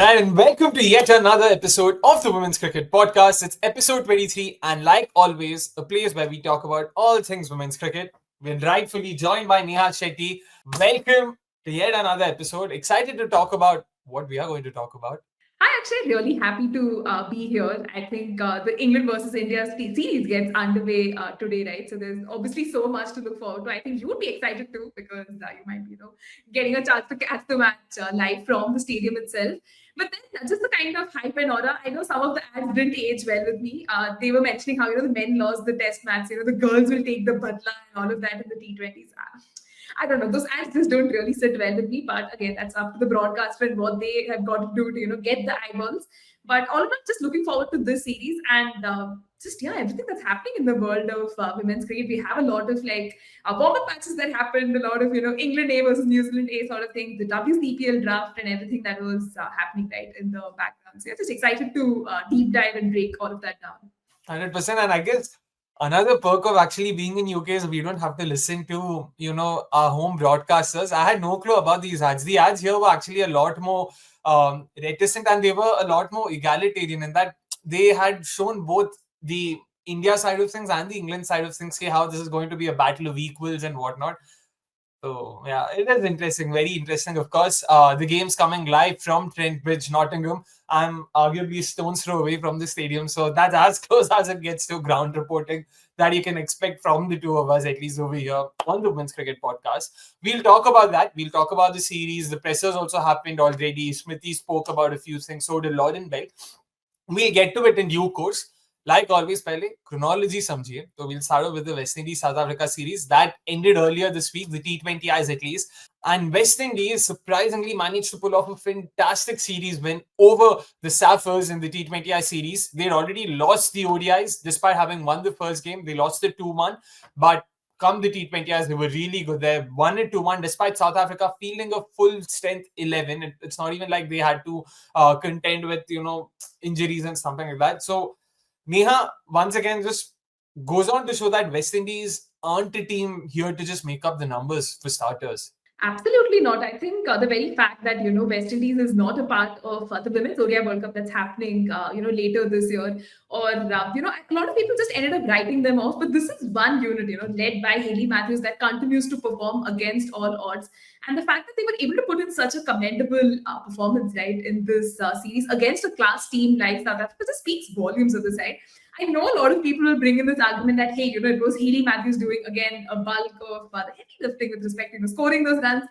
Alright, and welcome to yet another episode of the Women's Cricket Podcast. It's episode 23, and like always, a place where we talk about all things women's cricket. We're rightfully joined by Neha Shetty. Welcome to yet another episode. Excited to talk about what we are going to talk about. I'm actually really happy to be here. I think the England versus India series gets underway today, right? So there's obviously so much to look forward to. I think you would be excited too because you might be, getting a chance to catch the match live from the stadium itself. But then just the kind of hype and aura. I know some of the ads didn't age well with me. They were mentioning how the men lost the Test match. The girls will take the badla and all of that in the T20s. I don't know. Those ads just don't really sit well with me. But again, that's up to the broadcaster and what they have got to do to get the eyeballs. But all in all, just looking forward to this series and everything that's happening in the world of women's cricket. We have a lot of warm-up matches that happened, a lot of England A versus New Zealand A sort of thing, the WCPL draft and everything that was happening right in the background. So just excited to deep dive and break all of that down. 100%. And I guess another perk of actually being in UK is we don't have to listen to, our home broadcasters. I had no clue about these ads. The ads here were actually a lot more reticent, and they were a lot more egalitarian in that they had shown both the India side of things and the England side of things, how this is going to be a battle of equals and whatnot. So, yeah, it is interesting, very interesting. Of course, the game's coming live from Trent Bridge, Nottingham. I'm arguably a stone's throw away from the stadium. So that's as close as it gets to ground reporting that you can expect from the two of us, at least over here on the Women's Cricket Podcast. We'll talk about that. We'll talk about the series. The pressers also happened already. Smithy spoke about a few things. So did Lauren Bell. We'll get to it in due course. Like always, पहले chronology समझिए. So we'll start off with the West Indies South Africa series that ended earlier this week, the T20Is at least. And West Indies surprisingly managed to pull off a fantastic series win over the Saffers in the T20I series. They'd already lost the ODIs despite having won the first game. They lost it 2-1, but come the T20Is, they were really good. They won it 2-1 despite South Africa fielding a full strength 11. It's not even like they had to contend with injuries and something like that. So Neha, once again, just goes on to show that West Indies aren't a team here to just make up the numbers for starters. Absolutely not. I think the very fact that West Indies is not a part of the Women's ODI World Cup that's happening later this year, or a lot of people just ended up writing them off. But this is one unit led by Hayley Matthews that continues to perform against all odds. And the fact that they were able to put in such a commendable performance right in this series against a class team like South Africa just speaks volumes of the side. I know a lot of people will bring in this argument that, hey, it was Hayley Matthews doing, again, a bulk of the heavy lifting with respect to scoring those runs.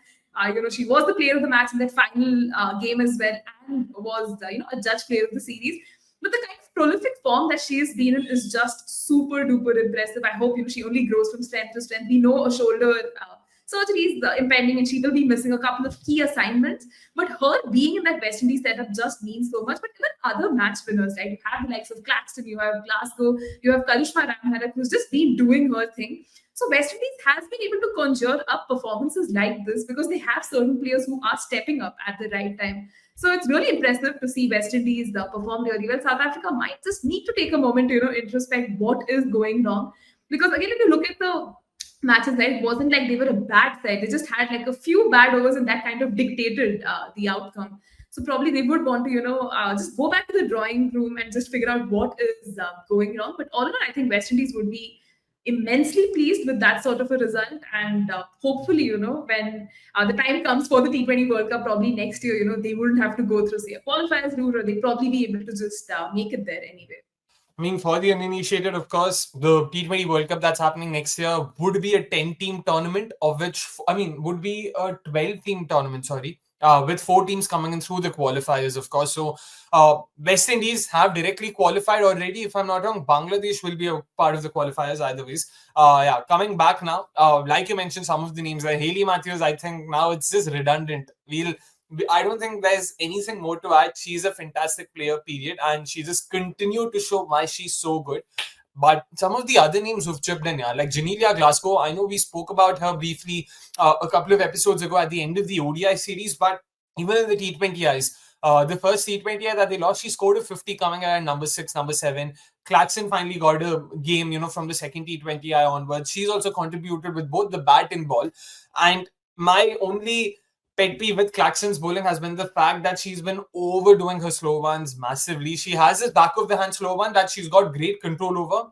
She was the player of the match in that final game as well and was, a judge player of the series. But the kind of prolific form that she has been in is just super duper impressive. I hope, she only grows from strength to strength. We know a shoulder surgery is impending and she will be missing a couple of key assignments. But her being in that West Indies setup just means so much. But even other match winners, right? You have the likes of Claxton, you have Glasgow, you have Karishma Ramharat, who's just been doing her thing. So West Indies has been able to conjure up performances like this because they have certain players who are stepping up at the right time. So it's really impressive to see West Indies perform really well. South Africa might just need to take a moment to introspect what is going wrong. Because again, if you look at the matches, right, it wasn't like they were a bad side. They just had like a few bad overs and that kind of dictated the outcome. So probably they would want to, just go back to the drawing room and just figure out what is going wrong. But all in all, I think West Indies would be immensely pleased with that sort of a result. And hopefully, when the time comes for the T20 World Cup, probably next year, they wouldn't have to go through, say, a qualifiers route, or they'd probably be able to just make it there anyway. I mean, for the uninitiated, of course, the T20 World Cup that's happening next year would be a 10-team tournament, of which, would be a 12-team tournament, with 4 teams coming in through the qualifiers, of course. So, West Indies have directly qualified already. If I'm not wrong, Bangladesh will be a part of the qualifiers either ways. Coming back now, like you mentioned, some of the names like Hayley Matthews, I think now it's just redundant. I don't think there's anything more to add. She's a fantastic player, period. And she just continued to show why she's so good. But some of the other names who've chipped in here, like Janelia Glasgow, I know we spoke about her briefly a couple of episodes ago at the end of the ODI series, but even in the T20Is, the first T20I that they lost, she scored a 50 coming at number 6, number 7. Claxton finally got a game, from the second T20I onwards. She's also contributed with both the bat and ball. And my only pet peeve with Claxton's bowling has been the fact that she's been overdoing her slow ones massively. She has this back of the hand slow one that she's got great control over.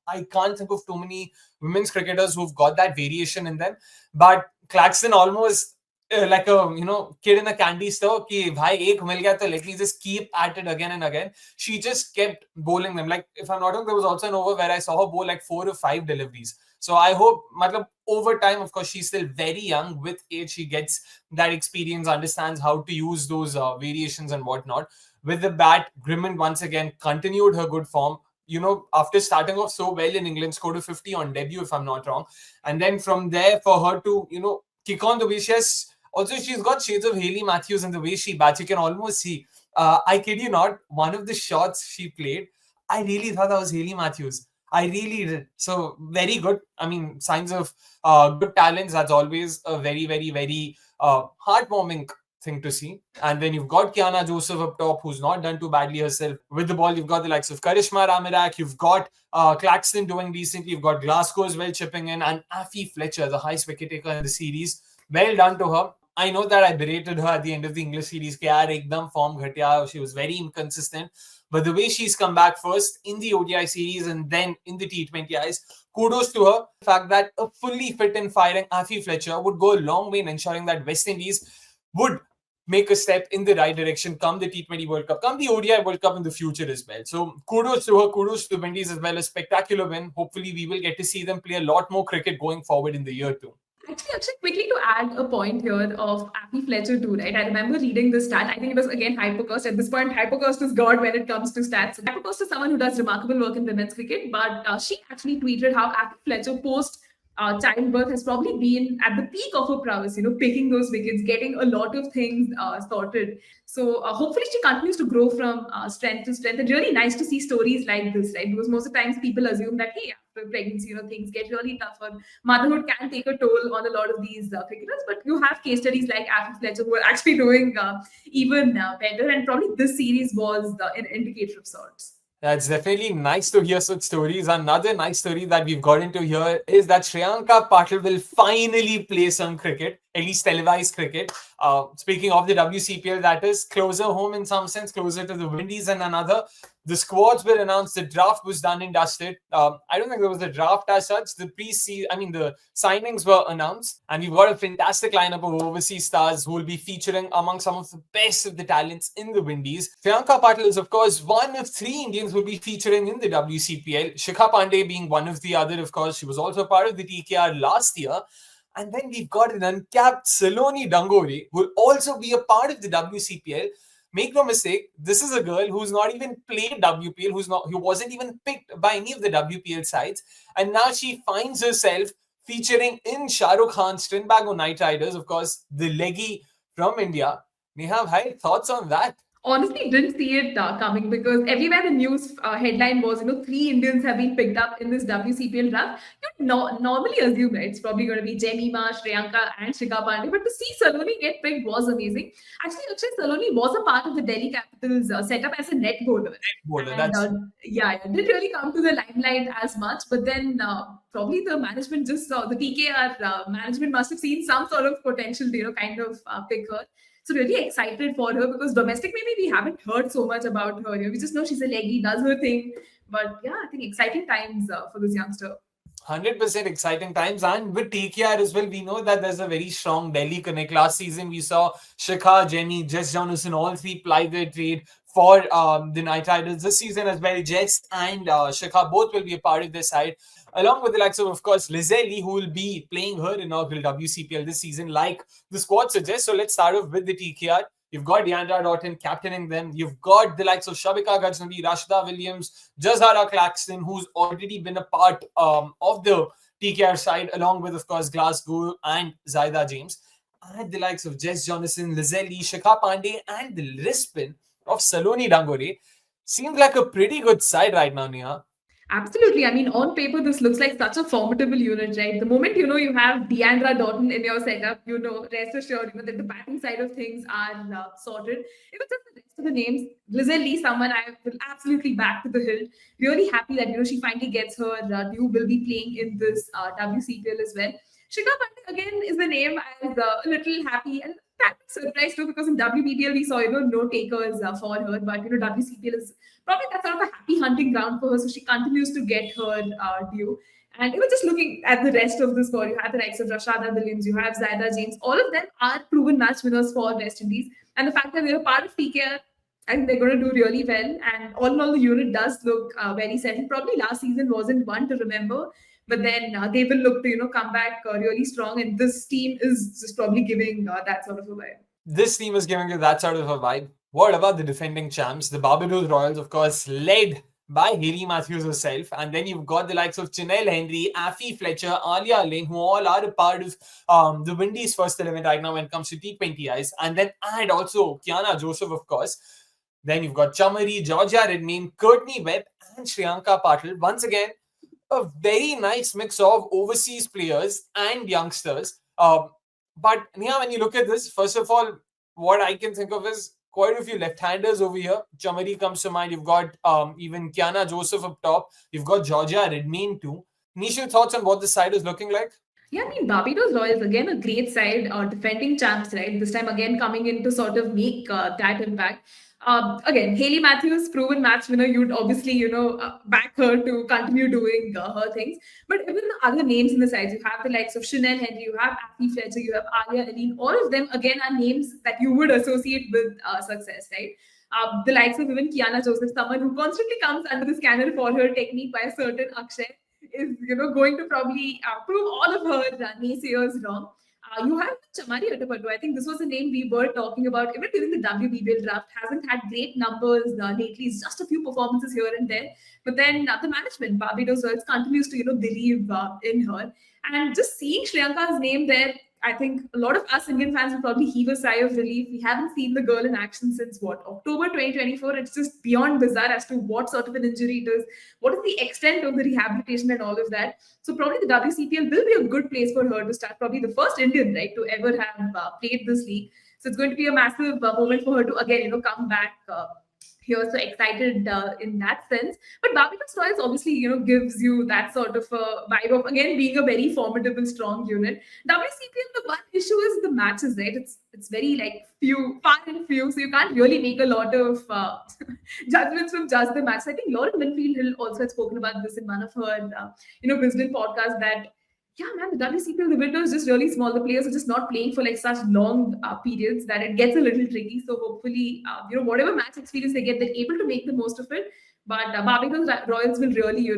I can't think of too many women's cricketers who've got that variation in them, but Claxton almost like a kid in a candy store. Ki bhai ek mil gaya to let me just keep at it again and again. She just kept bowling them. Like if I'm not wrong, there was also an over where I saw her bowl like 4 or 5 deliveries. So I hope, matlab, over time, of course, she's still very young. With age, she gets that experience, understands how to use those variations and whatnot. With the bat, Grimmond once again continued her good form. After starting off so well in England, scored a 50 on debut, if I'm not wrong. And then from there, for her to, kick on the way she has. Also, she's got shades of Hayley Matthews in the way she bats. You can almost see. I kid you not, one of the shots she played, I really thought that was Hayley Matthews. I really did. So very good. I mean, signs of good talents. That's always a very, very, very heartwarming thing to see. And then you've got Kiana Joseph up top, who's not done too badly herself with the ball. You've got the likes of Karishma Ramirak. You've got Claxton doing decently. You've got Glasgow as well chipping in, and Affy Fletcher, the highest wicket taker in the series. Well done to her. I know that I berated her at the end of the English series. Ki yaar, ekdam form ghatya. She was very inconsistent. But the way she's come back first in the ODI series and then in the T20Is, kudos to her. The fact that a fully fit and firing Affy Fletcher would go a long way in ensuring that West Indies would make a step in the right direction come the T20 World Cup, come the ODI World Cup in the future as well. So kudos to her, kudos to the Windies as well. A spectacular win. Hopefully we will get to see them play a lot more cricket going forward in the year too. Actually, quickly to add a point here of Affy Fletcher too, right? I remember reading this stat. I think it was again Hypercost. At this point, Hypercost is God when it comes to stats. Hypercost is someone who does remarkable work in women's cricket, but she actually tweeted how Affy Fletcher post childbirth has probably been at the peak of her prowess, picking those wickets, getting a lot of things sorted. So hopefully she continues to grow from strength to strength. And really nice to see stories like this, right? Because most of the times people assume that, hey, after pregnancy, things get really tougher. Motherhood can take a toll on a lot of these cricketers, but you have case studies like Affy Fletcher who are actually doing even better. And probably this series was an indicator of sorts. That's definitely nice to hear such stories. Another nice story that we've got into here is that Shreyanka Patil will finally play some cricket, at least televised cricket. Speaking of the WCPL, that is closer home in some sense, closer to the Windies and another. The squads were announced. The draft was done and dusted. I don't think there was a draft as such. The signings were announced, and we've got a fantastic lineup of overseas stars who will be featuring among some of the best of the talents in the Windies. Shreyanka Patil is, of course, one of 3 Indians who will be featuring in the WCPL. Shikha Pandey being one of the other, of course. She was also part of the TKR last year. And then we've got an uncapped Saloni Dangori, who will also be a part of the WCPL. Make no mistake, this is a girl who's not even played WPL, who wasn't even picked by any of the WPL sides, and now she finds herself featuring in Shah Rukh Khan's Trinbago Knight Riders, of course, the leggy from India. Neha, bhai, thoughts on that? Honestly didn't see it coming because everywhere the news headline was, 3 Indians have been picked up in this WCPL draft. You normally assume it's probably going to be Jemima, Shreyanka, and Shikha Pandey, but to see Saloni get picked was amazing. Actually, Akshay, Saloni was a part of the Delhi Capitals setup as a net bowler. Didn't really come to the limelight as much, but then probably the management just saw the TKR management must have seen some sort of potential to pick her. So really excited for her because domestic maybe we haven't heard so much about her. We just know she's a leggy, does her thing. But yeah, I think exciting times for this youngster. 100% exciting times. And with TKR as well, we know that there's a very strong Delhi connect. Last season, we saw Shikha, Jenny, Jess Jonathan, all 3 ply their trade for the Knight Riders. This season as well, Jess and Shikha both will be a part of this side, along with the likes of course, Lizelle, who will be playing her inaugural WCPL this season, like the squad suggests. So let's start off with the TKR. You've got Deandra Doughton captaining them. You've got the likes of Shabika Ghaznavi, Rashida Williams, Jazara Claxton, who's already been a part of the TKR side, along with, of course, Glasgow and Zaida James. And the likes of Jess Jonathan, Lizelle, Shikha Pandey, and the Rispin of Saloni Dangori. Seems like a pretty good side right now, Neha. Absolutely. I mean, on paper, this looks like such a formidable unit, right? The moment you have Deandra Doughton in your setup, rest assured, that the batting side of things are sorted. Even just the rest of the names, Lizelle Lee, someone I will absolutely back to the hill. Really happy that she finally gets her due. Will be playing in this WCPL as well. Shikha Pandey again is the name I was a little happy and kind of surprised too because in WBPL we saw no takers for her, but WCPL is probably that's sort of a happy hunting ground for her, so she continues to get her due. And even just looking at the rest of the squad, you have the likes of Rashada Williams, you have Zaida James, all of them are proven match winners for West Indies. And the fact that they're part of PKR, I think they're going to do really well. And all in all, the unit does look very settled. Probably last season wasn't one to remember, but then they will look to come back really strong. And this team is just probably giving that sort of a vibe. This team is giving you that sort of a vibe. What about the defending champs? The Barbados Royals, of course, led by Hayley Matthews herself. And then you've got the likes of Chinelle Henry, Affie Fletcher, Alia Lane, who all are a part of the Windies' first 11 right now when it comes to T20Is. And then add also Kiana Joseph, of course. Then you've got Chamari, Georgia Redmayne, Courtney Webb, and Shreyanka Patil. Once again, a very nice mix of overseas players and youngsters. But Neha, when you look at this, first of all, what I can think of is quite a few left-handers over here. Chamari comes to mind. You've got even Kiana Joseph up top. You've got Georgia Redmayne too. Nisha, thoughts on what this side is looking like? Yeah, I mean, Barbados Royals, again, a great side, defending champs, right? This time, again, coming in to sort of make that impact. Again, Hayley Matthews, proven match winner. You'd obviously, back her to continue doing her things. But even the other names in the sides, you have the likes of Chanel Henry, you have Affie Fletcher, you have Alia Aline. All of them, again, are names that you would associate with success, right? The likes of even Kiana Joseph, someone who constantly comes under the scanner for her technique by a certain Akshay, is going to probably prove all of her naysayers wrong. You have Chamari Attappattu. I think this was a name we were talking about even during the WBBL draft. Hasn't had great numbers lately. It's just a few performances here and there. But then the management, Barbados Royals, continues to believe in her. And just seeing Shreyanka's name there, I think a lot of us Indian fans will probably heave a sigh of relief. We haven't seen the girl in action since October 2024. It's just beyond bizarre as to what sort of an injury it is, what is the extent of the rehabilitation and all of that. So probably the WCPL will be a good place for her to start. Probably the first Indian, right, to ever have played this league. So it's going to be a massive moment for her to again, come back. Here, so excited in that sense. But Barbados Royals obviously, gives you that sort of a vibe of again being a very formidable, strong unit. WCPL, the one issue is the matches, right? It's very like far and few, so you can't really make a lot of judgments from just the match. I think Lauren Winfield Hill also had spoken about this in one of her, wisdom podcasts that yeah, man, the WCPL, the window is just really small. The players are just not playing for like such long periods that it gets a little tricky. So hopefully, whatever match experience they get, they're able to make the most of it. But Barbados Royals will really,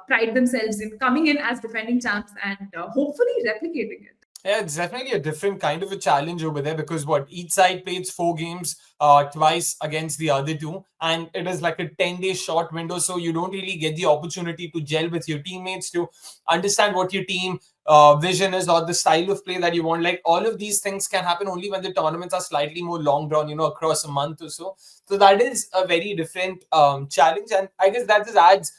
pride themselves in coming in as defending champs and hopefully replicating it. Yeah, it's definitely a different kind of a challenge over there because each side plays 4 games twice against the other two, and it is like a 10-day short window, so you don't really get the opportunity to gel with your teammates, to understand what your team vision is or the style of play that you want. Like all of these things can happen only when the tournaments are slightly more long drawn, across a month or so. So that is a very different challenge, and I guess that just adds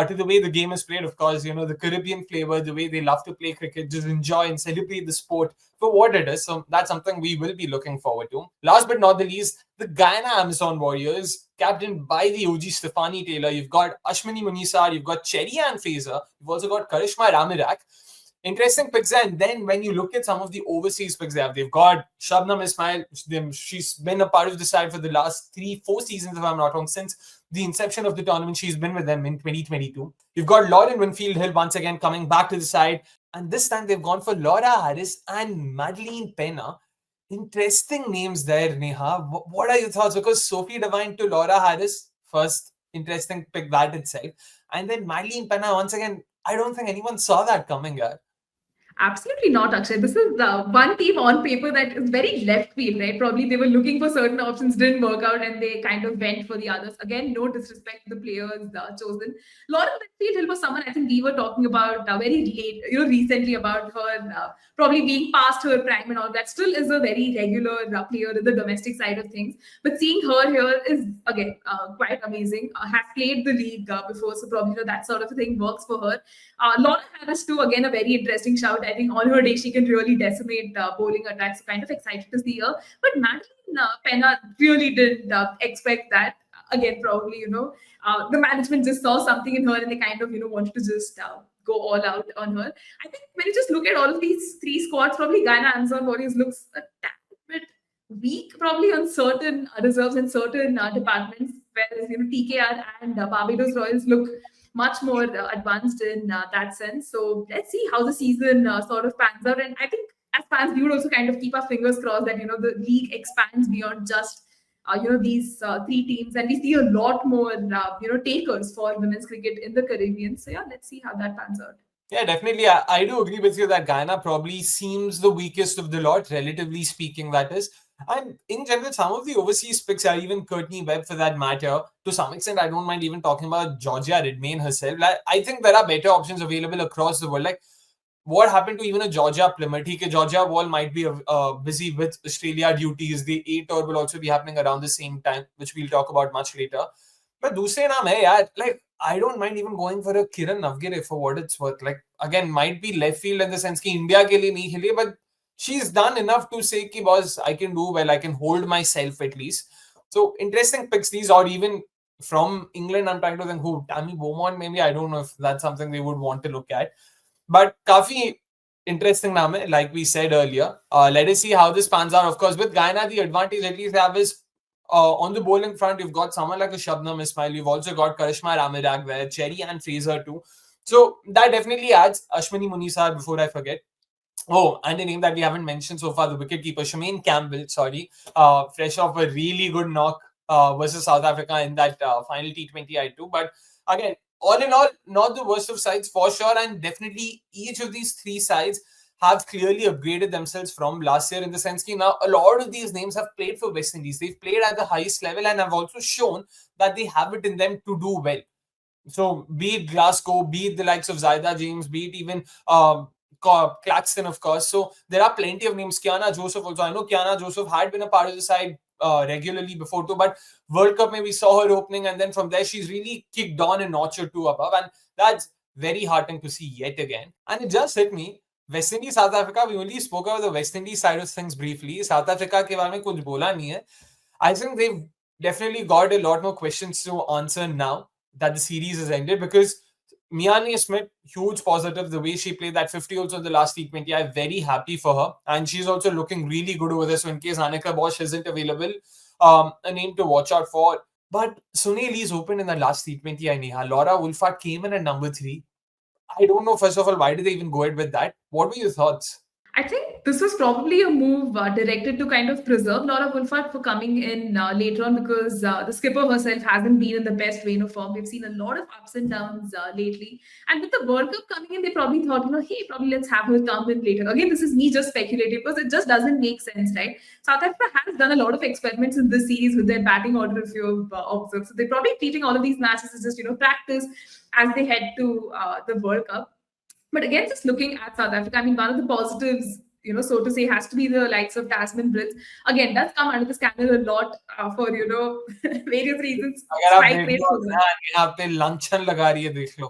to the way the game is played. Of course, the Caribbean flavor, the way they love to play cricket, just enjoy and celebrate the sport for what it is. So that's something we will be looking forward to. Last but not the least, the Guyana Amazon Warriors, captained by the OG Stefani Taylor. You've got Ashwini Munisar, you've got Cherry Ann Fraser, you've also got Karishma Ramirak. Interesting picks. And then when you look at some of the overseas picks they've got Shabnam Ismail. She's been a part of the side for the last 3-4 seasons, if I'm not wrong, since the inception of the tournament. She's been with them in 2022. You've got Lauren Winfield Hill once again coming back to the side. And this time they've gone for Laura Harris and Madeline Penna. Interesting names there, Neha. What are your thoughts? Because Sophie Devine to Laura Harris, first interesting pick that itself. And then Madeline Penna, once again, I don't think anyone saw that coming here. Absolutely not, Akshay. This is the one team on paper that is very left field, right? Probably they were looking for certain options, didn't work out, and they kind of went for the others. Again, no disrespect to the players chosen. Lauren Whitfield Hill was someone I think we were talking about very late, recently about her probably being past her prime and all that. Still is a very regular player in the domestic side of things. But seeing her here is, again, quite amazing. Has played the league before, so probably that sort of thing works for her. Laura Harris, too, again, a very interesting shout. I think on her day, she can really decimate bowling attacks. Kind of excited to see her. But Madeline Penna really didn't expect that. Again, probably, the management just saw something in her and they kind of, wanted to just go all out on her. I think when you just look at all of these 3 squads, probably Guyana Amazon Warriors looks a tad bit weak probably on certain reserves and certain departments, whereas TKR and Barbados Royals look much more advanced in that sense. So let's see how the season sort of pans out, and I think as fans we would also kind of keep our fingers crossed that the league expands beyond just these three teams, and we see a lot more takers for women's cricket in the Caribbean. So yeah, let's see how that pans out. Yeah, definitely. I do agree with you that Guyana probably seems the weakest of the lot, relatively speaking, that is. And in general, some of the overseas picks are even Courtney Webb for that matter. To some extent, I don't mind even talking about Georgia Redmayne herself. Like, I think there are better options available across the world. Like, what happened to even a Georgia Plymouth? Georgia Wall might be busy with Australia duties. The A tour will also be happening around the same time, which we'll talk about much later. But दूसरे नाम है यार, like I don't mind even going for a Kiran Navgire for what it's worth. Like again, might be left field in the sense कि India के लिए नहीं खेली, but she's done enough to say कि boss, I can do well, I can hold myself at least. So interesting picks these, or even from England, I'm trying to think who, Tammy Beaumont maybe, I don't know if that's something they would want to look at. But काफी interesting नाम है, like we said earlier. Let us see how this pans out. Of course, with Guyana, the advantage at least they have is on the bowling front, you've got someone like a Shabnam Ismail. You've also got Karishma Ramirak there, Cherry and Fraser too. So that definitely adds. Ashwini Munisar, before I forget. Oh, and the name that we haven't mentioned so far, the wicketkeeper, Shemaine Campbell, fresh off a really good knock versus South Africa in that final T20 I2. But again, all in all, not the worst of sides for sure. And definitely each of these three sides have clearly upgraded themselves from last year in the sense that now a lot of these names have played for West Indies. They've played at the highest level and have also shown that they have it in them to do well. So be it Glasgow, be it the likes of Zaida James, be it even Claxton, of course. So there are plenty of names. Kiana Joseph also. I know Kiana Joseph had been a part of the side regularly before too, but World Cup maybe saw her opening, and then from there she's really kicked on a notch or two above, and that's very heartening to see yet again. And it just hit me. West Indies, South Africa, we only spoke about the West Indies side of things briefly. South Africa के बारे में कुछ बोला नहीं है. I think they've definitely got a lot more questions to answer now that the series has ended, because Miani Smith, huge positive. The way she played that 50 also in the last T20, I'm very happy for her. And she's also looking really good over there. So in case Annika Bosch isn't available, a name to watch out for. But Sunil Lee's opened in the last T20, I Neha. Laura Wolfart came in at number 3. I don't know, first of all, why did they even go ahead with that? What were your thoughts? I think this was probably a move directed to kind of preserve Laura Wolfart for coming in later on, because the skipper herself hasn't been in the best vein of form. We've seen a lot of ups and downs lately. And with the World Cup coming in, they probably thought, hey, probably let's have her come in later. Again, this is me just speculating because it just doesn't make sense, right? South Africa has done a lot of experiments in this series with their batting order, if you've observed. So they're probably treating all of these matches as just, practice as they head to the World Cup. But again, just looking at South Africa, I mean, one of the positives, so to say, has to be the likes of Tasman Brits. Again, does come under the scandal a lot for, various reasons. Strike rate for them. यहाँ पे luncheon लगा रही है, देख लो.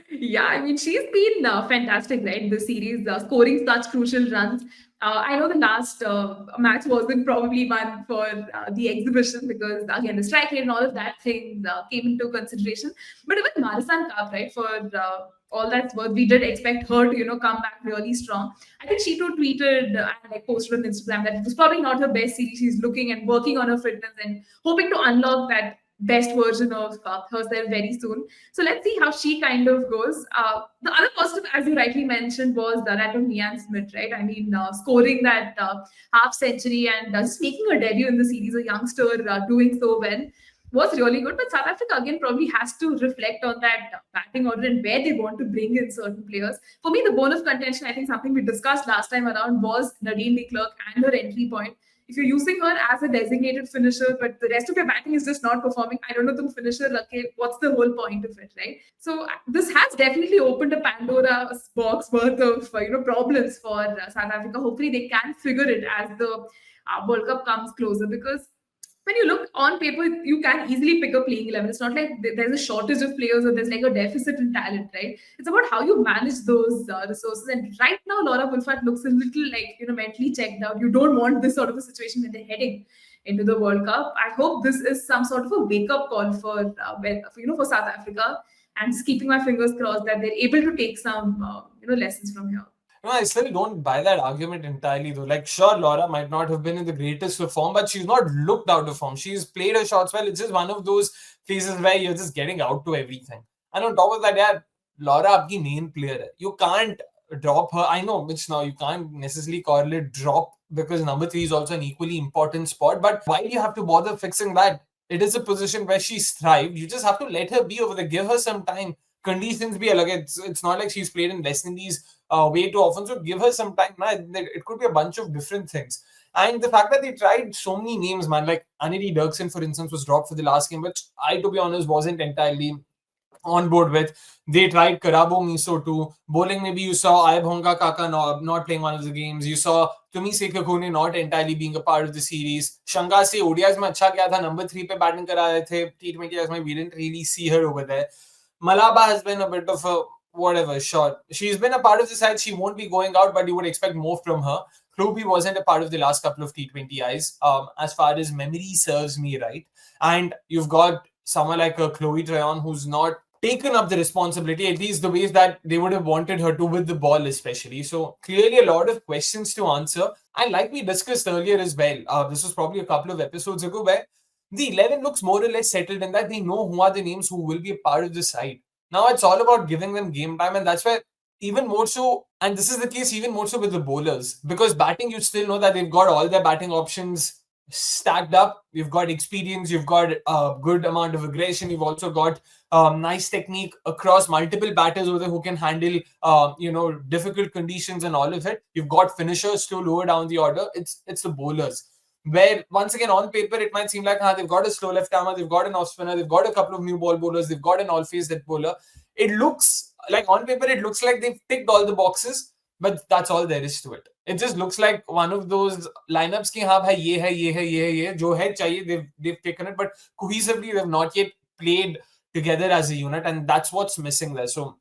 Yeah, I mean, she's been fantastic, right? The series, scoring such crucial runs. I know the last match wasn't probably one for the exhibition, because again the strike rate and all of that thing came into consideration. But even Marisan Cup, right, for all that's worth, we did expect her to come back really strong. I think she too tweeted and like posted on Instagram that it was probably not her best series. She's looking and working on her fitness and hoping to unlock that best version of herself very soon. So let's see how she kind of goes. The other positive, as you rightly mentioned, was that of Mian Smith, right? I mean, scoring that half century and just making her debut in the series, a youngster doing so well, was really good. But South Africa again probably has to reflect on that batting order and where they want to bring in certain players. For me, the bone of contention, I think something we discussed last time around, was Nadine de Klerk and her entry point. If you're using her as a designated finisher, but the rest of your batting is just not performing, I don't know, the finisher, okay, what's the whole point of it, right? So this has definitely opened a Pandora's box worth of problems for South Africa. Hopefully they can figure it as the World Cup comes closer, because when you look on paper, you can easily pick a playing 11. It's not like there's a shortage of players or there's like a deficit in talent, right? It's about how you manage those resources. And right now, Laura Wolfart looks a little like, mentally checked out. You don't want this sort of a situation when they're heading into the World Cup. I hope this is some sort of a wake-up call for for South Africa, and just keeping my fingers crossed that they're able to take some lessons from here. I still don't buy that argument entirely, though. Like, sure, Laura might not have been in the greatest of form, but she's not looked out of form. She's played her shots well. It's just one of those phases where you're just getting out to everything. And on top of that, yeah, Laura, आपकी main player hai. You can't drop her. I know, Mitch, now you can't necessarily call it drop because number three is also an equally important spot. But why do you have to bother fixing that? It is a position where she's thrived. You just have to let her be over there. Give her some time. Conditions be alag. It's not like she's played in West Indies way too often. So give her some time. Man, it could be a bunch of different things. And the fact that they tried so many names, man, like Anity Dirksen, for instance, was dropped for the last game, which I, to be honest, wasn't entirely on board with. They tried Karabo Miso too. Bowling, maybe you saw Ayabhonga Kaka not playing one of the games. You saw Tumi Sekakune not entirely being a part of the series. Shanga se ODIs mein acha kya tha. Number 3 pe batting kara rahe the. T20s mein we didn't really see her over there. Malaba has been a bit of a whatever shot. She's been a part of the side. She won't be going out, but you would expect more from her. Klubi wasn't a part of the last couple of T20Is, as far as memory serves me right. And you've got someone like Chloe Trayon who's not taken up the responsibility, at least the ways that they would have wanted her to with the ball, especially. So clearly a lot of questions to answer. And like we discussed earlier as well, this was probably a couple of episodes ago, where the 11 looks more or less settled in that they know who are the names who will be a part of the side. Now it's all about giving them game time, and that's where even more so, and this is the case even more so with the bowlers, because batting, you still know that they've got all their batting options stacked up. You've got experience, you've got a good amount of aggression, you've also got nice technique across multiple batters over there who can handle difficult conditions and all of it. You've got finishers to lower down the order. It's the bowlers where once again on paper it might seem like they've got a slow left armer, they've got an off spinner, they've got a couple of new ball bowlers, they've got an all phase hit bowler. It looks like on paper it looks like they've ticked all the boxes, but that's all there is to it. It just looks like one of those lineups ki haan bhai ye hai ye hai ye hai ye jo hai chahiye, they've taken it, but cohesively they've not yet played together as a unit, and that's what's missing there. So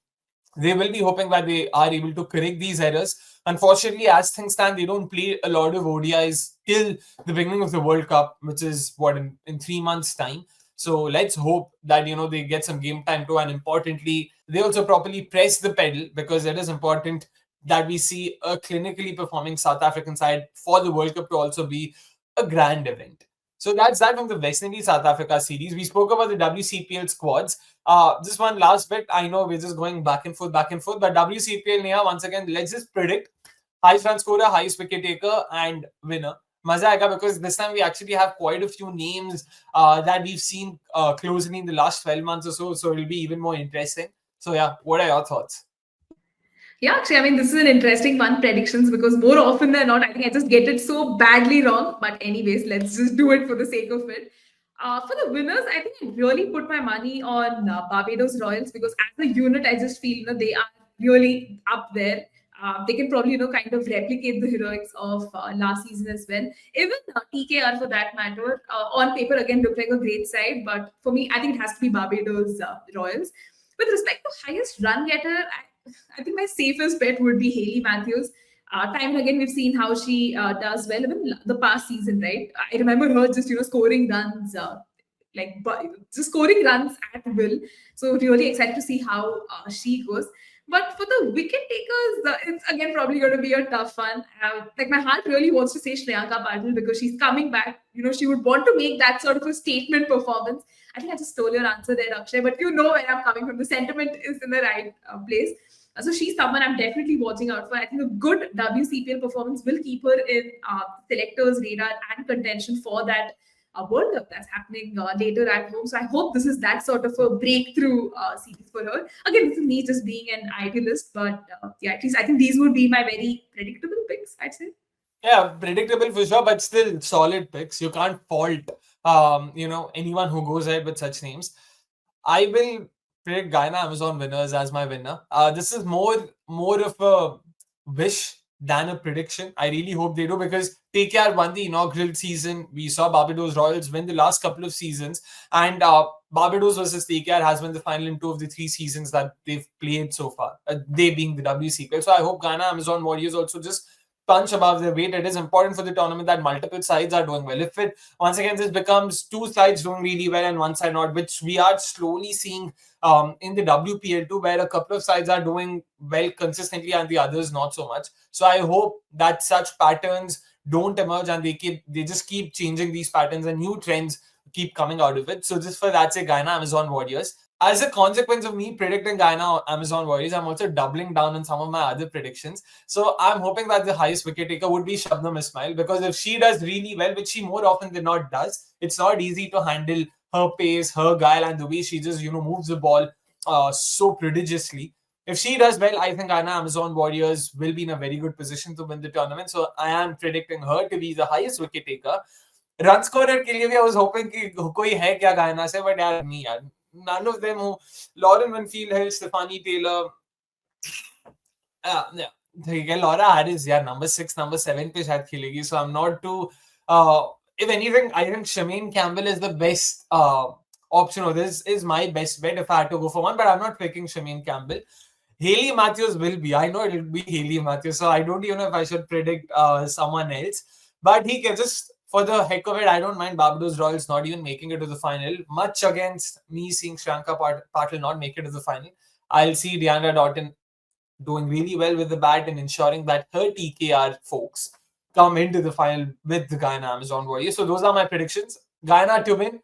they will be hoping that they are able to correct these errors. Unfortunately, as things stand, they don't play a lot of ODIs till the beginning of the World Cup, which is what in 3 months' time. So let's hope that they get some game time too, and importantly, they also properly press the pedal, because it is important that we see a clinically performing South African side for the World Cup to also be a grand event. So that's that from the West Indies South Africa series. We spoke about the WCPL squads. Just one last bit. I know we're just going back and forth, but WCPL, Neha, once again, let's just predict highest run scorer, highest wicket taker, and winner. Maza aega, because this time we actually have quite a few names that we've seen closely in the last 12 months or so. So it'll be even more interesting. So yeah, what are your thoughts? Yeah, actually, I mean, this is an interesting one, predictions, because more often than not, I think I just get it so badly wrong. But, anyways, let's just do it for the sake of it. For the winners, I think I really put my money on Barbados Royals, because as a unit, I just feel they are really up there. They can probably kind of replicate the heroics of last season as well. Even TKR, for that matter, on paper again look like a great side, but for me, I think it has to be Barbados Royals. With respect to highest run getter, I think my safest bet would be Hayley Matthews. Time and again, we've seen how she does well even the past season, right? I remember her just scoring runs, just scoring runs at will. So really excited to see how she goes. But for the wicket takers, it's again probably going to be a tough one. Like my heart really wants to say Shreyanka Patil, because she's coming back. She would want to make that sort of a statement performance. I think I just stole your answer there, Akshay, but you know where I'm coming from. The sentiment is in the right place. So she's someone I'm definitely watching out for. I think a good WCPL performance will keep her in selectors' radar and contention for that World Cup that's happening later at home. So I hope this is that sort of a breakthrough series for her. Again, this is me just being an idealist, but yeah, at least I think these would be my very predictable picks, I'd say. Yeah, predictable for sure, but still solid picks. You can't fault, anyone who goes ahead with such names. I will predict Guyana Amazon winners as my winner. This is more of a wish than a prediction. I really hope they do, because TKR won the inaugural season. We saw Barbados Royals win the last couple of seasons, and Barbados versus TKR has been the final in 2 of the 3 seasons that they've played so far. They being the WCPL. So I hope Guyana Amazon Warriors also just punch above their weight. It is important for the tournament that multiple sides are doing well. If it once again this becomes two sides doing really well and one side not, which we are slowly seeing in the WPL too, where a couple of sides are doing well consistently and the others not so much. So I hope that such patterns don't emerge and they just keep changing these patterns and new trends keep coming out of it. So just for that sake, Guyana Amazon Warriors. As a consequence of me predicting Guyana Amazon Warriors, I'm also doubling down on some of my other predictions. So I'm hoping that the highest wicket taker would be Shabnam Ismail, because if she does really well, which she more often than not does, it's not easy to handle her pace, her guile, and the way she just moves the ball so prodigiously. If she does well, I think Guyana Amazon Warriors will be in a very good position to win the tournament. So I am predicting her to be the highest wicket taker. Run scorer के लिए भी I was hoping कि कोई है क्या गायना से, but यार नहीं यार, none of them who Lauren Winfield Hill, Stephanie Taylor, yeah, ठीक है, Laura Harris यार number 6, number 7 पे शायद खेलेगी. So I'm not too. If anything, I think Shemaine Campbell is the best option. Or this is my best bet if I had to go for one, but I'm not picking Shemaine Campbell. Haley Matthews will be. I know it will be Haley Matthews, so I don't even know if I should predict someone else. But he can just, for the heck of it, I don't mind Barbados Royals not even making it to the final. Much against me seeing Shreyanka Patil not make it to the final. I'll see Deandra Doughton doing really well with the bat and ensuring that her TKR folks come into the final with the Guyana Amazon Warriors. So those are my predictions. Guyana to win.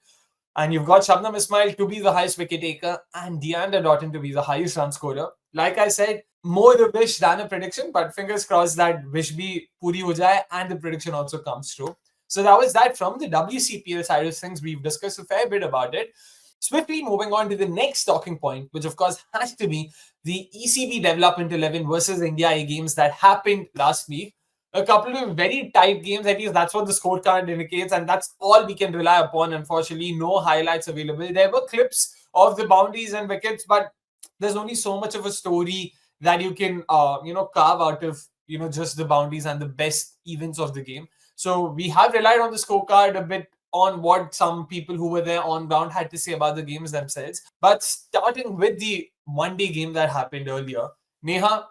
And you've got Shabnam Ismail to be the highest wicket taker and Deandra Doughton to be the highest run scorer. Like I said, more the wish than a prediction, but fingers crossed that wish bhi puri ho jaye and the prediction also comes true. So that was that from the WCPL side of things. We've discussed a fair bit about it. Swiftly moving on to the next talking point, which of course has to be the ECB Development 11 versus India A games that happened last week. A couple of very tight games, at least that's what the scorecard indicates, and that's all we can rely upon. Unfortunately, no highlights available. There were clips of the boundaries and wickets, but there's only so much of a story that you can carve out of just the boundaries and the best events of the game. So we have relied on the scorecard a bit, on what some people who were there on ground had to say about the games themselves. But starting with the one-day game that happened earlier, Neha,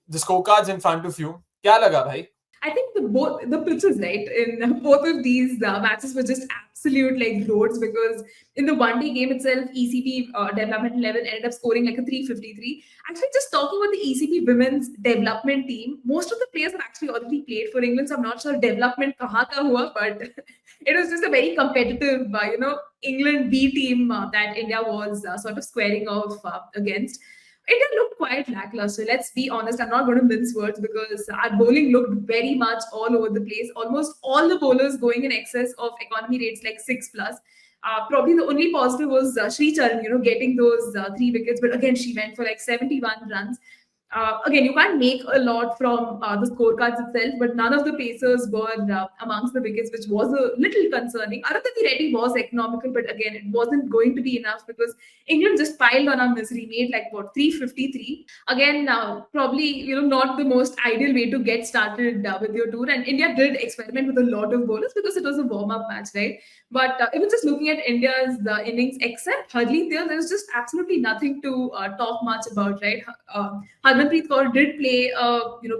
the scorecards in front of you. क्या लगा भाई? I think the pitches, right, in both of these matches were just absolute like roads, because in the one day game itself, ECB Development 11 ended up scoring like a 353. Actually, just talking about the ECB women's development team, most of the players have actually already played for England, so I'm not sure development kahan ka hua, but it was just a very competitive, England B team that India was sort of squaring off against. India looked quite lackluster. Let's be honest. I'm not going to mince words, because our bowling looked very much all over the place. Almost all the bowlers going in excess of economy rates like 6 plus. Probably the only positive was Sri Charan, getting those 3 wickets. But again, she went for like 71 runs. Again, you can't make a lot from the scorecards itself, but none of the pacers were amongst the wickets, which was a little concerning. Arundhati Reddy was economical, but again, it wasn't going to be enough, because England just piled on our misery, made like 353. Again, probably not the most ideal way to get started with your tour. And India did experiment with a lot of bowlers because it was a warm-up match, right? But even just looking at India's innings, except Harleen there's just absolutely nothing to talk much about, right? Harmanpreet Kaur did play,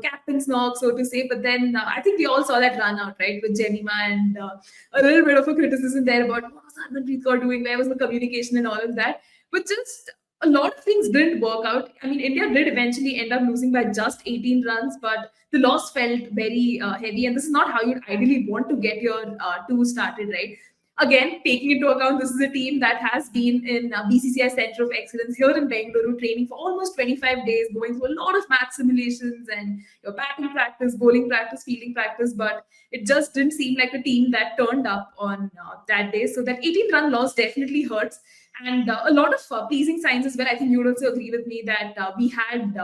captain's knock, so to say, but then I think we all saw that run out, right, with Jemima, and a little bit of a criticism there about what was Harmanpreet Kaur doing, where was the communication and all of that. But just a lot of things didn't work out. I mean, India did eventually end up losing by just 18 runs, but the loss felt very heavy, and this is not how you'd ideally want to get your tour started, right? Again, taking into account this is a team that has been in BCCI Center of Excellence here in Bengaluru, training for almost 25 days, going through a lot of match simulations and your batting practice, bowling practice, fielding practice, but it just didn't seem like a team that turned up on that day. So that 18-run loss definitely hurts. And a lot of pleasing signs as well. I think you would also agree with me that we had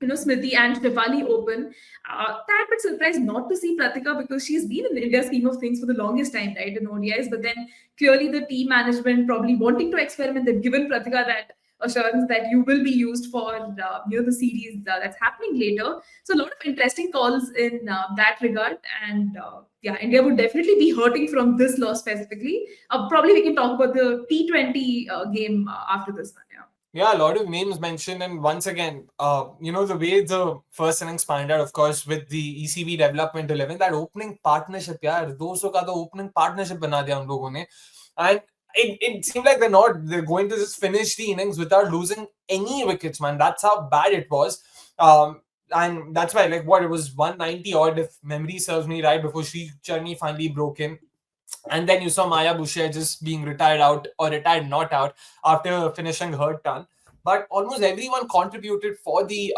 Smriti and Shafali open. That bit surprised not to see Pratika, because she's been in the India scheme of things for the longest time, right, in ODIs. But then clearly the team management probably wanting to experiment, they've given Pratika that assurance that you will be used for the series that's happening later. So a lot of interesting calls in that regard. And India would definitely be hurting from this loss specifically. Probably we can talk about the T20 game after this one. Yeah. Yeah, a lot of names mentioned, and once again, the way the first innings panned out, of course, with the ECB development 11, that opening partnership, yeah, those का the opening partnership बना दिया उन लोगों ने, and it seemed like they're going to just finish the innings without losing any wickets, man. That's how bad it was. And that's why, like, what it was 190 odd, if memory serves me right, before Sri Charni finally broke in. And then you saw Maya Boucher just being retired out or retired not out after finishing her ton. But almost everyone contributed for the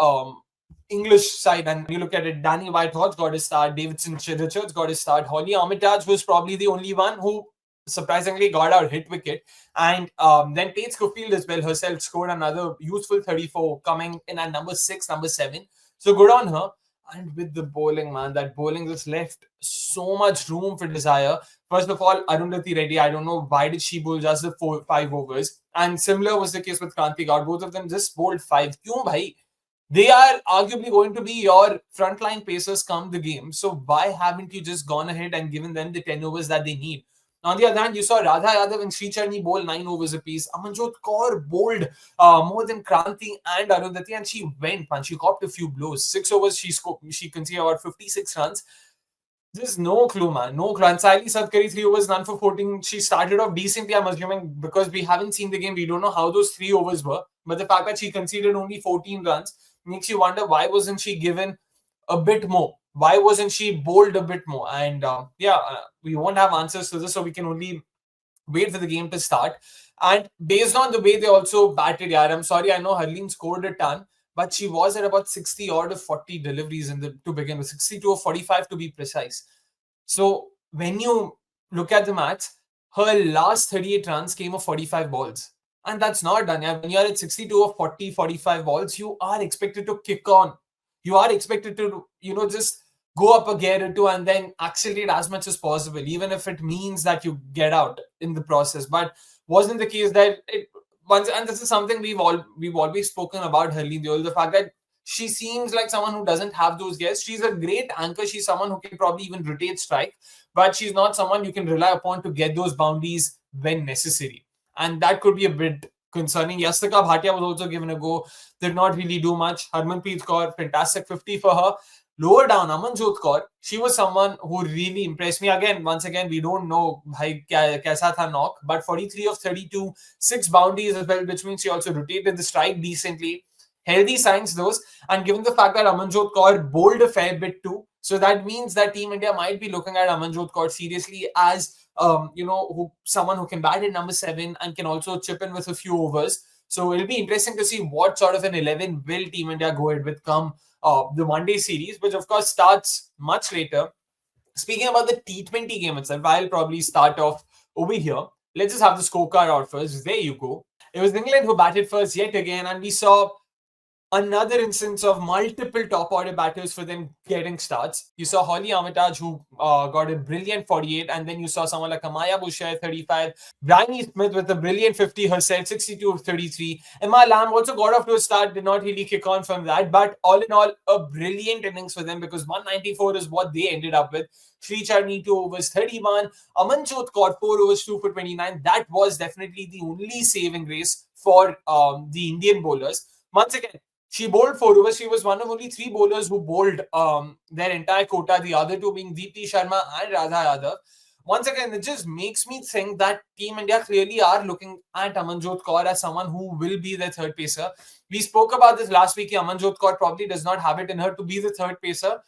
English side. And you look at it, Danny Whitehorse got his start, Davidson Richards got his start, Holly Armitage was probably the only one who surprisingly got out hit wicket. And then Tate Schofield as well herself scored another useful 34, coming in at number 6, number 7. So good on her. And with the bowling, man, that bowling just left so much room for desire. First of all, Arundhati Reddy, I don't know why did she bowl just the 5 overs. And similar was the case with Kranti Gaur. Both of them just bowled 5. Kyun bhai? They are arguably going to be your frontline pacers come the game. So why haven't you just gone ahead and given them the 10 overs that they need? On the other hand, you saw Radha Yadav and Sri Charni bowl 9 overs apiece. Amanjot Kaur bowled more than Kranti and Arundhati, and she went, and she copped a few blows. 6 overs, she conceded about 56 runs. There's no clue, man. No clue. And Saili Sadkari, 3 overs, none for 14. She started off decently, I'm assuming, because we haven't seen the game. We don't know how those 3 overs were. But the fact that she conceded only 14 runs makes you wonder why wasn't she given a bit more? Why wasn't she bowled a bit more? And we won't have answers to this, so we can only wait for the game to start. And based on the way they also batted, yeah, I'm sorry, I know Harleen scored a ton, but she was at about 60 odd of 40 deliveries to begin with, 62 or 45 to be precise. So when you look at the match, her last 38 runs came of 45 balls. And that's not done. Yeah. When you're at 62 of 40, 45 balls, you are expected to kick on. You are expected to, just go up a gear or two and then accelerate as much as possible, even if it means that you get out in the process. But wasn't the case that it once, and this is something we've always spoken about Harleen Deol, the fact that she seems like someone who doesn't have those gears. She's a great anchor. She's someone who can probably even rotate strike, but she's not someone you can rely upon to get those boundaries when necessary. And that could be a bit concerning. Yastika Bhatia was also given a go, did not really do much. Harmanpreet Kaur, fantastic 50 for her. Lower down, Amanjot Kaur, she was someone who really impressed me. Once again, we don't know kaisa tha knock, but 43 of 32, 6 boundaries as well, which means she also rotated the strike decently. Healthy signs those, and given the fact that Amanjot Kaur bowled a fair bit too, so that means that Team India might be looking at Amanjot Kaur seriously as someone who can bat at number 7 and can also chip in with a few overs. So it'll be interesting to see what sort of an 11 will Team India go ahead with come the one-day series, which of course starts much later. Speaking about the T20 game itself, I'll probably start off over here. Let's just have the scorecard out first. There you go. It was England who batted first yet again, and we saw another instance of multiple top order batters for them getting starts. You saw Holly Armitage, who got a brilliant 48, and then you saw someone like Amaya Boucher, 35, Bryony Smith with a brilliant 50 herself, 62 of 33. Emma Lamb also got off to a start, did not really kick on from that, but all in all, a brilliant innings for them because 194 is what they ended up with. Sri Charni 2 overs 31, Amanjot got 4 overs 2 for 29. That was definitely the only saving grace for the Indian bowlers. Once again, she bowled 4 overs. She was one of only 3 bowlers who bowled their entire quota, the other two being Deepti Sharma and Radha Yadav. Once again, it just makes me think that Team India clearly are looking at Amanjot Kaur as someone who will be their third pacer. We spoke about this last week. Amanjot Kaur probably does not have it in her to be the third pacer,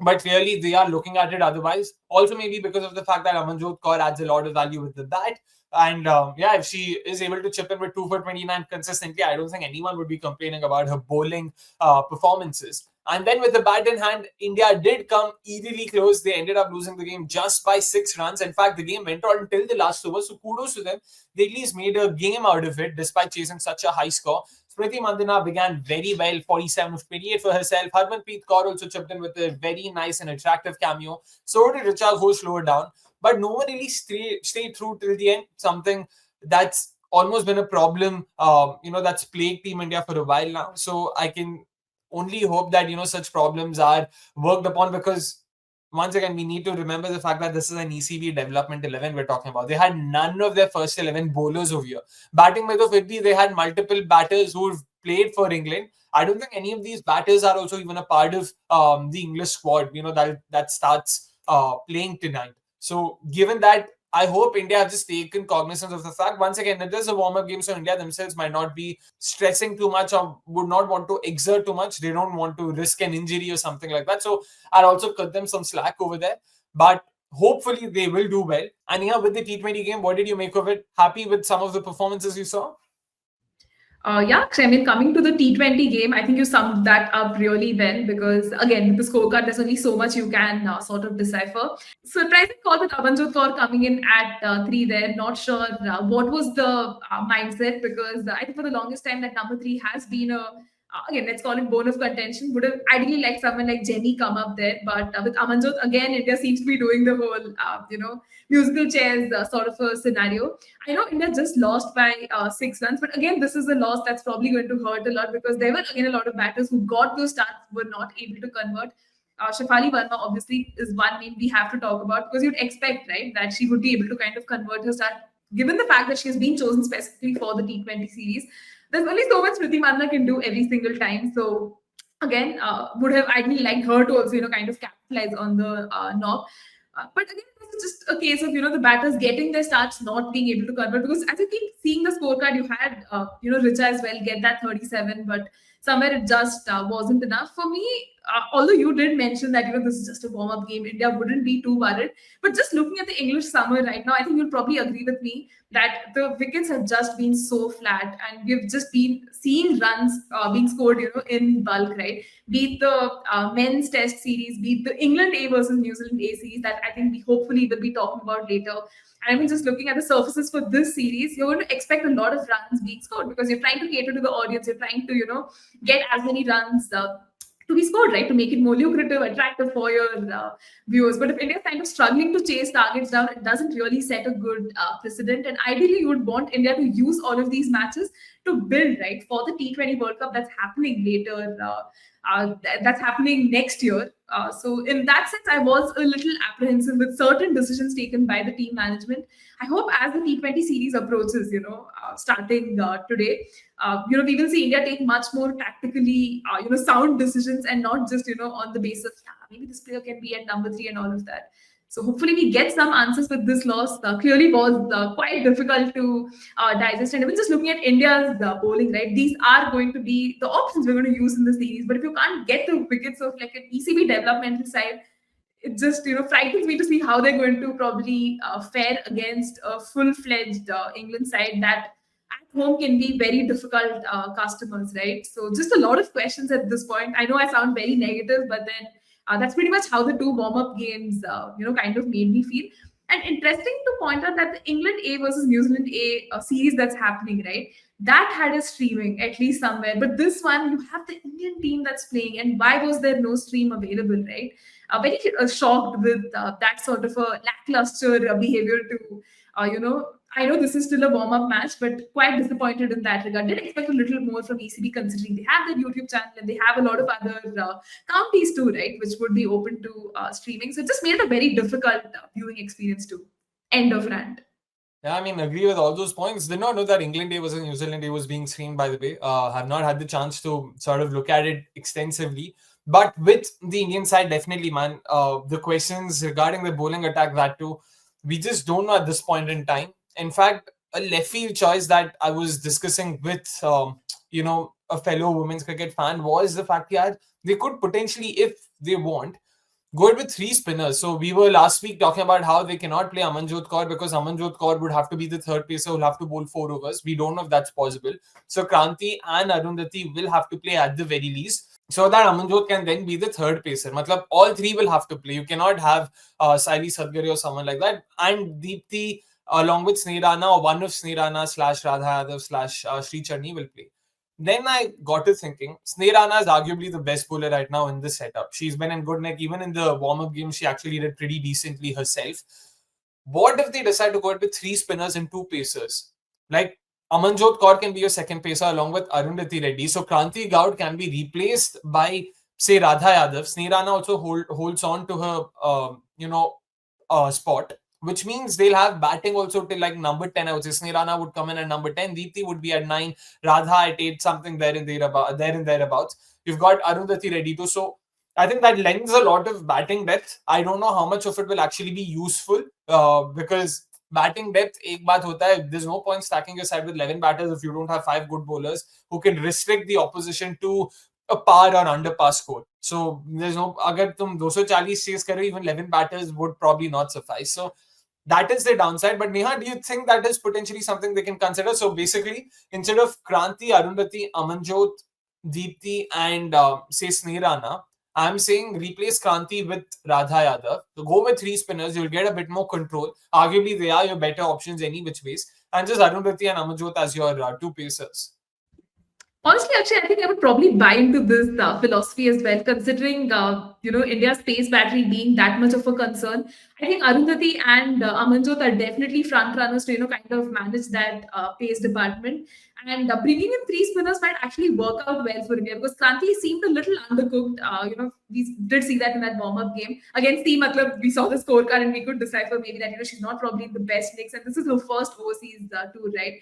but clearly they are looking at it otherwise. Also, maybe because of the fact that Amanjot Kaur adds a lot of value with the bat. And if she is able to chip in with 2 for 29 consistently, I don't think anyone would be complaining about her bowling performances. And then with the bat in hand, India did come eerily close. They ended up losing the game just by 6 runs. In fact, the game went on until the last over. So kudos to them. They at least made a game out of it despite chasing such a high score. Smriti Mandana began very well, 47 of 28 for herself. Harmanpreet Kaur also chipped in with a very nice and attractive cameo. So did Richa Ghosh lower down. But no one really stayed through till the end. Something that's almost been a problem, that's plagued Team India for a while now. So I can only hope that, such problems are worked upon because once again, we need to remember the fact that this is an ECB development 11 we're talking about. They had none of their first 11 bowlers over here. Batting with of Italy, they had multiple batters who've played for England. I don't think any of these batters are also even a part of the English squad, that starts playing tonight. So given that, I hope India have just taken cognizance of the fact. Once again, it is a warm-up game, so India themselves might not be stressing too much or would not want to exert too much. They don't want to risk an injury or something like that. So I'll also cut them some slack over there. But hopefully they will do well. And yeah, with the T20 game, what did you make of it? Happy with some of the performances you saw? Yeah, I mean, coming to the T20 game, I think you summed that up really well because, again, with the scorecard, there's only so much you can sort of decipher. Surprising call with Amanjot Kaur coming in at 3 there. Not sure what was the mindset because I think for the longest time that number 3 has been again, let's call it bone of contention. Would have ideally liked someone like Jenny come up there, but with Amanjot, again, India seems to be doing the whole, musical chairs sort of a scenario. I know India just lost by 6 runs, but again, this is a loss that's probably going to hurt a lot because there were again a lot of batters who got those starts were not able to convert. Shafali Verma obviously is one name we have to talk about because you'd expect, right, that she would be able to kind of convert her start given the fact that she has been chosen specifically for the T20 series. There's only so much Smriti Mandana can do every single time. So again, would have ideally liked her to also, kind of capitalize on the knock. But again, it's just a case of the batters getting their starts, not being able to convert. Because as you keep seeing the scorecard, you had Richa as well get that 37, but somewhere it just wasn't enough for me. Although you did mention that this is just a warm up game, India wouldn't be too worried. But just looking at the English summer right now, I think you'll probably agree with me that the wickets have just been so flat, and we've just been seeing runs being scored, in bulk, right? Be it the men's test series, be it the England A versus New Zealand A series that I think we hopefully will be talking about later. And I mean, just looking at the surfaces for this series, you're going to expect a lot of runs being scored because you're trying to cater to the audience. You're trying to, get as many runs to be scored, right? To make it more lucrative, attractive for your viewers. But if India is kind of struggling to chase targets down, it doesn't really set a good precedent. And ideally, you would want India to use all of these matches to build, right, for the T20 World Cup that's happening later. That's happening next year. So in that sense, I was a little apprehensive with certain decisions taken by the team management. I hope as the T20 series approaches, starting today, we will see India take much more tactically, sound decisions and not just, on the basis of maybe this player can be at number 3 and all of that. So hopefully we get some answers with this loss. Clearly was quite difficult to digest. And even just looking at India's bowling, right? These are going to be the options we're going to use in the series. But if you can't get the wickets of like an ECB developmental side, it just frightens me to see how they're going to probably fare against a full-fledged England side that at home can be very difficult customers, right? So just a lot of questions at this point. I know I sound very negative, but then that's pretty much how the two warm-up games, kind of made me feel. And interesting to point out that the England A versus New Zealand A series that's happening, right? That had a streaming at least somewhere. But this one, you have the Indian team that's playing, and why was there no stream available, right? Very shocked with that sort of a lackluster behavior to, I know this is still a warm up match, but quite disappointed in that regard. Did expect a little more from ECB considering they have their YouTube channel and they have a lot of other counties too, right, which would be open to streaming. So it just made it a very difficult viewing experience too. End of rant. Yeah, I mean, agree with all those points. Did not know that England Day versus New Zealand Day was being streamed, by the way. Have not had the chance to sort of look at it extensively. But with the Indian side, definitely, man, the questions regarding the bowling attack, that too, we just don't know at this point in time. In fact, a left field choice that I was discussing with, a fellow women's cricket fan was the fact that they could potentially, if they want, go with 3 spinners. So we were last week talking about how they cannot play Amanjot Kaur because Amanjot Kaur would have to be the third pacer, will have to bowl 4 overs. We don't know if that's possible. So Kranti and Arundhati will have to play at the very least, so that Amanjot can then be the third pacer. Matlab, all 3 will have to play. You cannot have Saili Sadgari or someone like that. And Deepti, along with Snehrana, or one of Snehrana / Radha Yadav / Sri Charni will play. Then I got to thinking, Snehrana is arguably the best bowler right now in this setup. She's been in good nick. Even in the warm-up game, she actually did pretty decently herself. What if they decide to go with 3 spinners and 2 pacers? Like, Amanjot Kaur can be your second pacer along with Arundhati Reddy. So Kranti Gaud can be replaced by say Radha Yadav, Sneha also holds on to her, spot, which means they'll have batting also till like number 10. I would say Sneha would come in at number 10, Deepti would be at 9, Radha at 8, something there and thereabouts. You've got Arundhati ready to. So I think that lends a lot of batting depth. I don't know how much of it will actually be useful because batting depth, ek baat hota hai, there's no point stacking your side with 11 batters if you don't have 5 good bowlers who can restrict the opposition to a par or under par score. So there's no, agar tum 240 chase karo, even 11 batters would probably not suffice. So that is the downside. But Neha, do you think that is potentially something they can consider? So basically, instead of Kranti, Arundhati, Amanjot, Deepti, and say Sneha, I'm saying replace Kranti with Radha Yadav. So go with 3 spinners. You'll get a bit more control. Arguably, they are your better options any which ways. And just Arundhati and Amanjot as your 2 pacers. Honestly, actually, I think I would probably buy into this philosophy as well, considering India's pace battery being that much of a concern. I think Arundhati and Amanjot are definitely front runners to kind of manage that pace department. And bringing in 3 spinners might actually work out well for India because Kranti seemed a little undercooked. We did see that in that warm-up game against Team Matlab. We saw the scorecard and we could decipher maybe that she's not probably in the best mix, and this is her first overseas tour, right?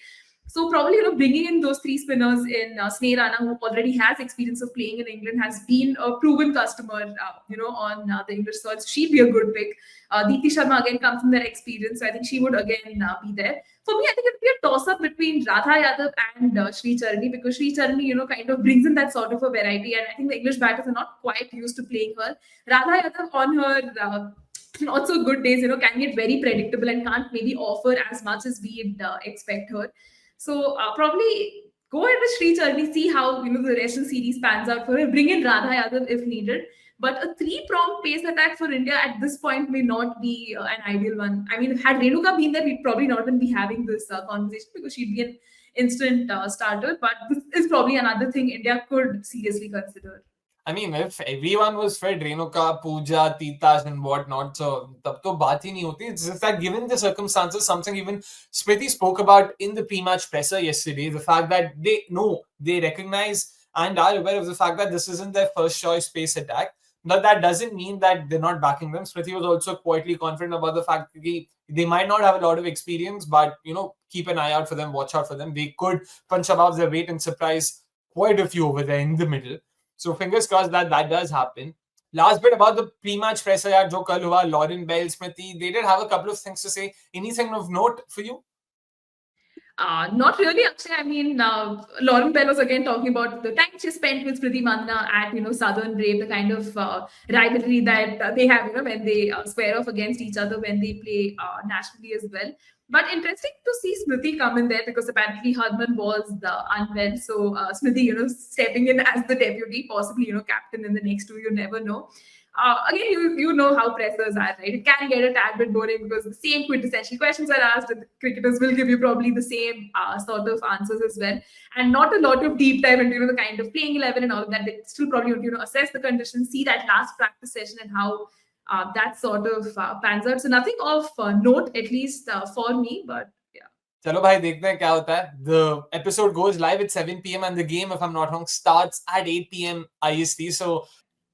So probably, bringing in those 3 spinners in Sneha, who already has experience of playing in England, has been a proven customer, on the English search. She'd be a good pick. Deepti Sharma again comes from their experience, so I think she would again be there. For me, I think it'd be a toss-up between Radha Yadav and Sri Charani, because Sri Charani, kind of brings in that sort of a variety, and I think the English batters are not quite used to playing her. Radha Yadav on her not so good days, can get very predictable and can't maybe offer as much as we'd expect her. So probably go ahead with Sri Charani, see how the rest of the series pans out for her. Bring in Radha Yadav if needed. But a 3-pronged pace attack for India at this point may not be an ideal one. I mean, had Renuka been there, we'd probably not even be having this conversation because she'd be an instant starter. But this is probably another thing India could seriously consider. I mean, if everyone was fed Renuka, Pooja, Titas and whatnot, so tab to baat hi nahi hoti. It's just that given the circumstances, something even Smriti spoke about in the pre-match presser yesterday, the fact that they recognize and are aware of the fact that this isn't their first choice pace attack. But that doesn't mean that they're not backing them. Smriti was also quietly confident about the fact that they might not have a lot of experience, but keep an eye out for them, watch out for them. They could punch above their weight and surprise quite a few over there in the middle. So fingers crossed that does happen. Last bit about the pre-match presser, jo kal hua, Lauren Bell, Smriti, they did have a couple of things to say. Anything of note for you? Not really, Akshay. I mean, Lauren Bell was again talking about the time she spent with Priti Mandana at Southern Brave, the kind of rivalry that they have, when they square off against each other when they play nationally as well. But interesting to see Smriti come in there because apparently Harman was unwell. So Smriti, stepping in as the deputy, possibly captain in the next 2. You never know. Again, you know how pressers are, right? It can get a tad bit boring because the same quintessential questions are asked, and the cricketers will give you probably the same sort of answers as well, and not a lot of deep dive into the kind of playing 11 and all of that. They still probably want to assess the conditions, see that last practice session and how that sort of pans out. So nothing of note, at least for me, but yeah. Chalo bhai, dekhte hain kya hota hai. The episode goes live at 7 p.m. and the game, if I'm not wrong, starts at 8 p.m. IST. So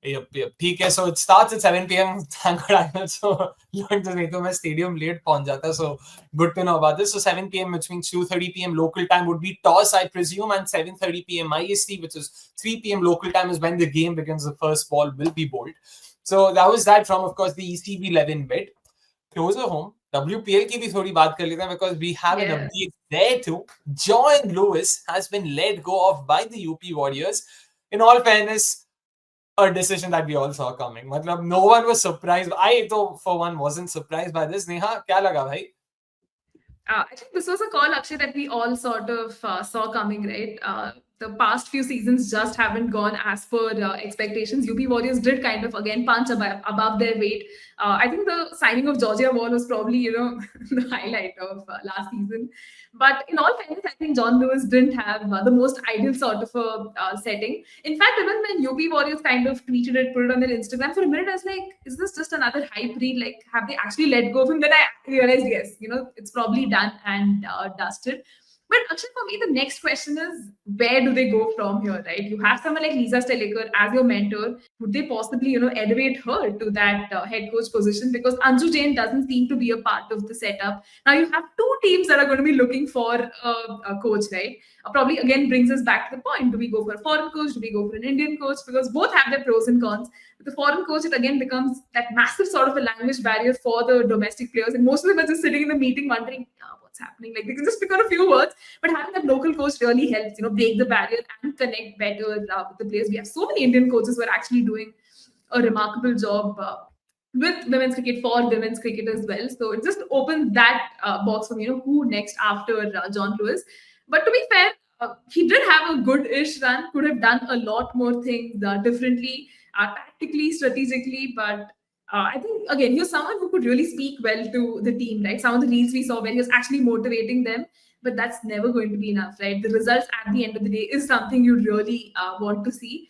ठीक है, so it starts at 7 p.m. Thank God I know. So नहीं तो मैं stadium late पहुंच जाता. So good to know about this. So 7 p.m. which means 2:30 p.m. local time would be toss, I presume, and 7:30 p.m. IST, which is 3 p.m. local time, is when the game begins. The first ball will be bowled. So that was that from, of course, the ECB 11 bit. Closer home, WPL की भी थोड़ी बात कर लेते हैं because we have an update there too. John Lewis has been let go of by the UP Warriors. In all fairness, a decision that we all saw coming. Matlab, no one was surprised. I, though, for one, wasn't surprised by this. Neha, kya laga bhai? I think this was a call, Akshay, that we all sort of saw coming, right? The past few seasons just haven't gone as per expectations. UP Warriors did kind of again punch above their weight. I think the signing of Georgia Wall was probably the highlight of last season. But in all fairness, I think John Lewis didn't have the most ideal sort of a setting. In fact, even when UP Warriors kind of tweeted it, put it on their Instagram, for a minute I was like, is this just another hype reel? Like, have they actually let go of him? Then I realized, yes, it's probably done and dusted. But Akshay, for me, the next question is where do they go from here, right? You have someone like Lisa Steliker as your mentor. Would they possibly, elevate her to that head coach position? Because Anju Jain doesn't seem to be a part of the setup. Now you have two teams that are going to be looking for a coach, right? Probably again brings us back to the point: do we go for a foreign coach? Do we go for an Indian coach? Because both have their pros and cons. With the foreign coach, it again becomes that massive sort of a language barrier for the domestic players, and most of them are just sitting in the meeting wondering what's happening. Like they can just pick on a few words, but having that local coach really helps, break the barrier and connect better with the players. We have so many Indian coaches who are actually doing a remarkable job with women's cricket for women's cricket as well. So it just opens that box from who next after John Lewis. But to be fair, he did have a good-ish run. Could have done a lot more things differently, tactically, strategically. But I think again, he was someone who could really speak well to the team. Right, some of the reels we saw where he was actually motivating them. But that's never going to be enough, right? The results at the end of the day is something you really want to see.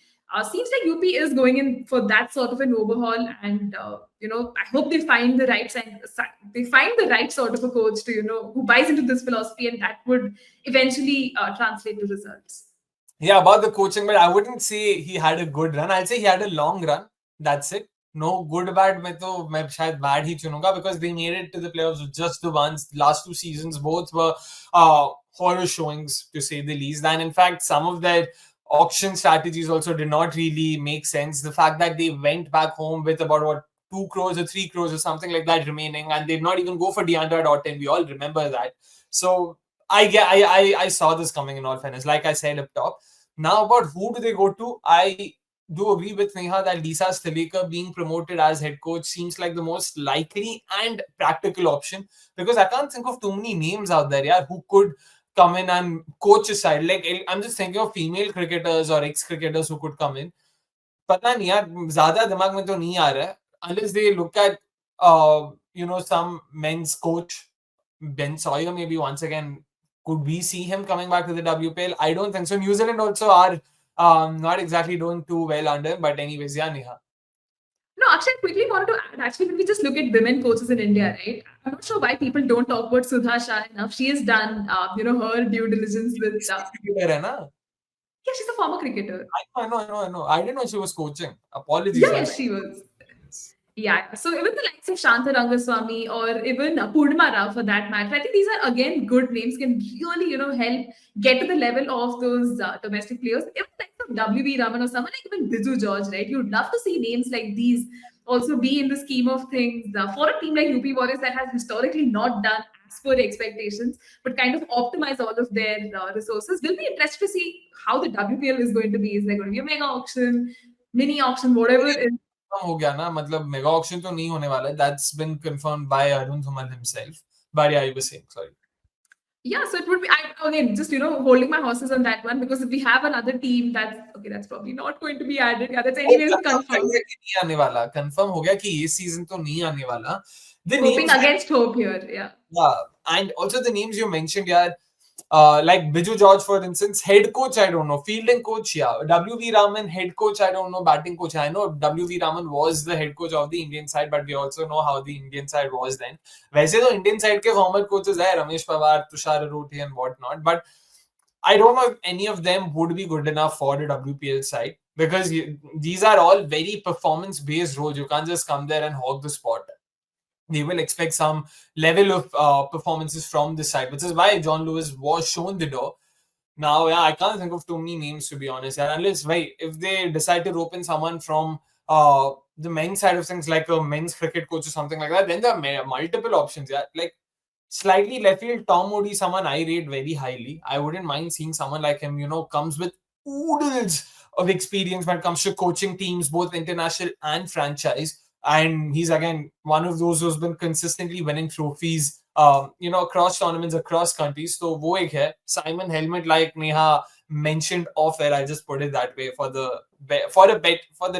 Seems like UP is going in for that sort of an overhaul, and I hope they find the right they find the right sort of a coach to who buys into this philosophy, and that would eventually translate to results. Yeah, about the coaching, but I wouldn't say he had a good run. I'd say he had a long run. That's it. No good bad में तो मैं शायद bad ही चुनूंगा because they made it to the playoffs just the once. Last two seasons both were horror showings to say the least. And in fact, some of their auction strategies also did not really make sense. The fact that they went back home with about what 2 crores or 3 crores or something like that remaining, and they did not even go for DeAndre Dottin. We all remember that. So I saw this coming in all fairness. Like I said up top. Now about who do they go to? I do agree with Neha that Lisa Steliker being promoted as head coach seems like the most likely and practical option because I can't think of too many names out there, yeah, who could come in and coach a side. Like I'm just thinking of female cricketers or ex-cricketers who could come in. पता नहीं यार ज़्यादा दिमाग में तो नहीं आ रहा है unless they look at some men's coach Ben Sawyer maybe once again. Could we see him coming back to the WPL? I don't think so. New Zealand also are not exactly doing too well under. But anyways, yeah, Neha. No, actually, I quickly wanted to add, actually, when we just look at women coaches in India, right? I'm not sure why people don't talk about Sudha Shah enough. She has done, her due diligence with... Yeah, she's a former cricketer. I know. I didn't know she was coaching. Apologies. Yeah, she was. Yeah, so even the likes of Shanta Rangaswamy or even Purnima Rao for that matter, I think these are again good names, can really, help get to the level of those domestic players. Even like W.V. Raman or someone like even Biju George, right? You'd love to see names like these also be in the scheme of things for a team like UP Warriors that has historically not done as per expectations, but kind of optimize all of their resources. We'll be interested to see how the WPL is going to be. Is there going to be a mega auction, mini auction, whatever it is? हो गया ना मतलब mega auction तो नहीं होने वाला है that's been confirmed by Arun Thuman himself but yeah you were saying sorry yeah so it would be again just holding my horses on that one because if we have another team that's probably not going to be added yeah that's anyways confirmed नहीं आने वाला confirm हो गया कि ये season तो नहीं आने वाला hoping against hope here yeah and also the names you mentioned yeah like Biju George, for instance, head coach, I don't know. Fielding coach, yeah. W.V. Raman, head coach, I don't know. Batting coach, I know. W.V. Raman was the head coach of the Indian side, but we also know how the Indian side was then. वैसे तो Indian side के former coaches है Ramesh Pawar, Tushar Arooti and whatnot, but I don't know if any of them would be good enough for the WPL side because these are all very performance-based roles. You can't just come there and hog the spot. They will expect some level of performances from this side, which is why John Lewis was shown the door. Now, yeah, I can't think of too many names to be honest. Yeah, unless if they decide to rope in someone from the men's side of things, like a men's cricket coach or something like that, then there are multiple options. Yeah, like slightly left field, Tom Modi, someone I rate very highly. I wouldn't mind seeing someone like him. Comes with oodles of experience when it comes to coaching teams, both international and franchise. And he's again one of those who's been consistently winning trophies, across tournaments, across countries. So wo ek hai. Simon Helmet, like Neha mentioned off air, I just put it that way for the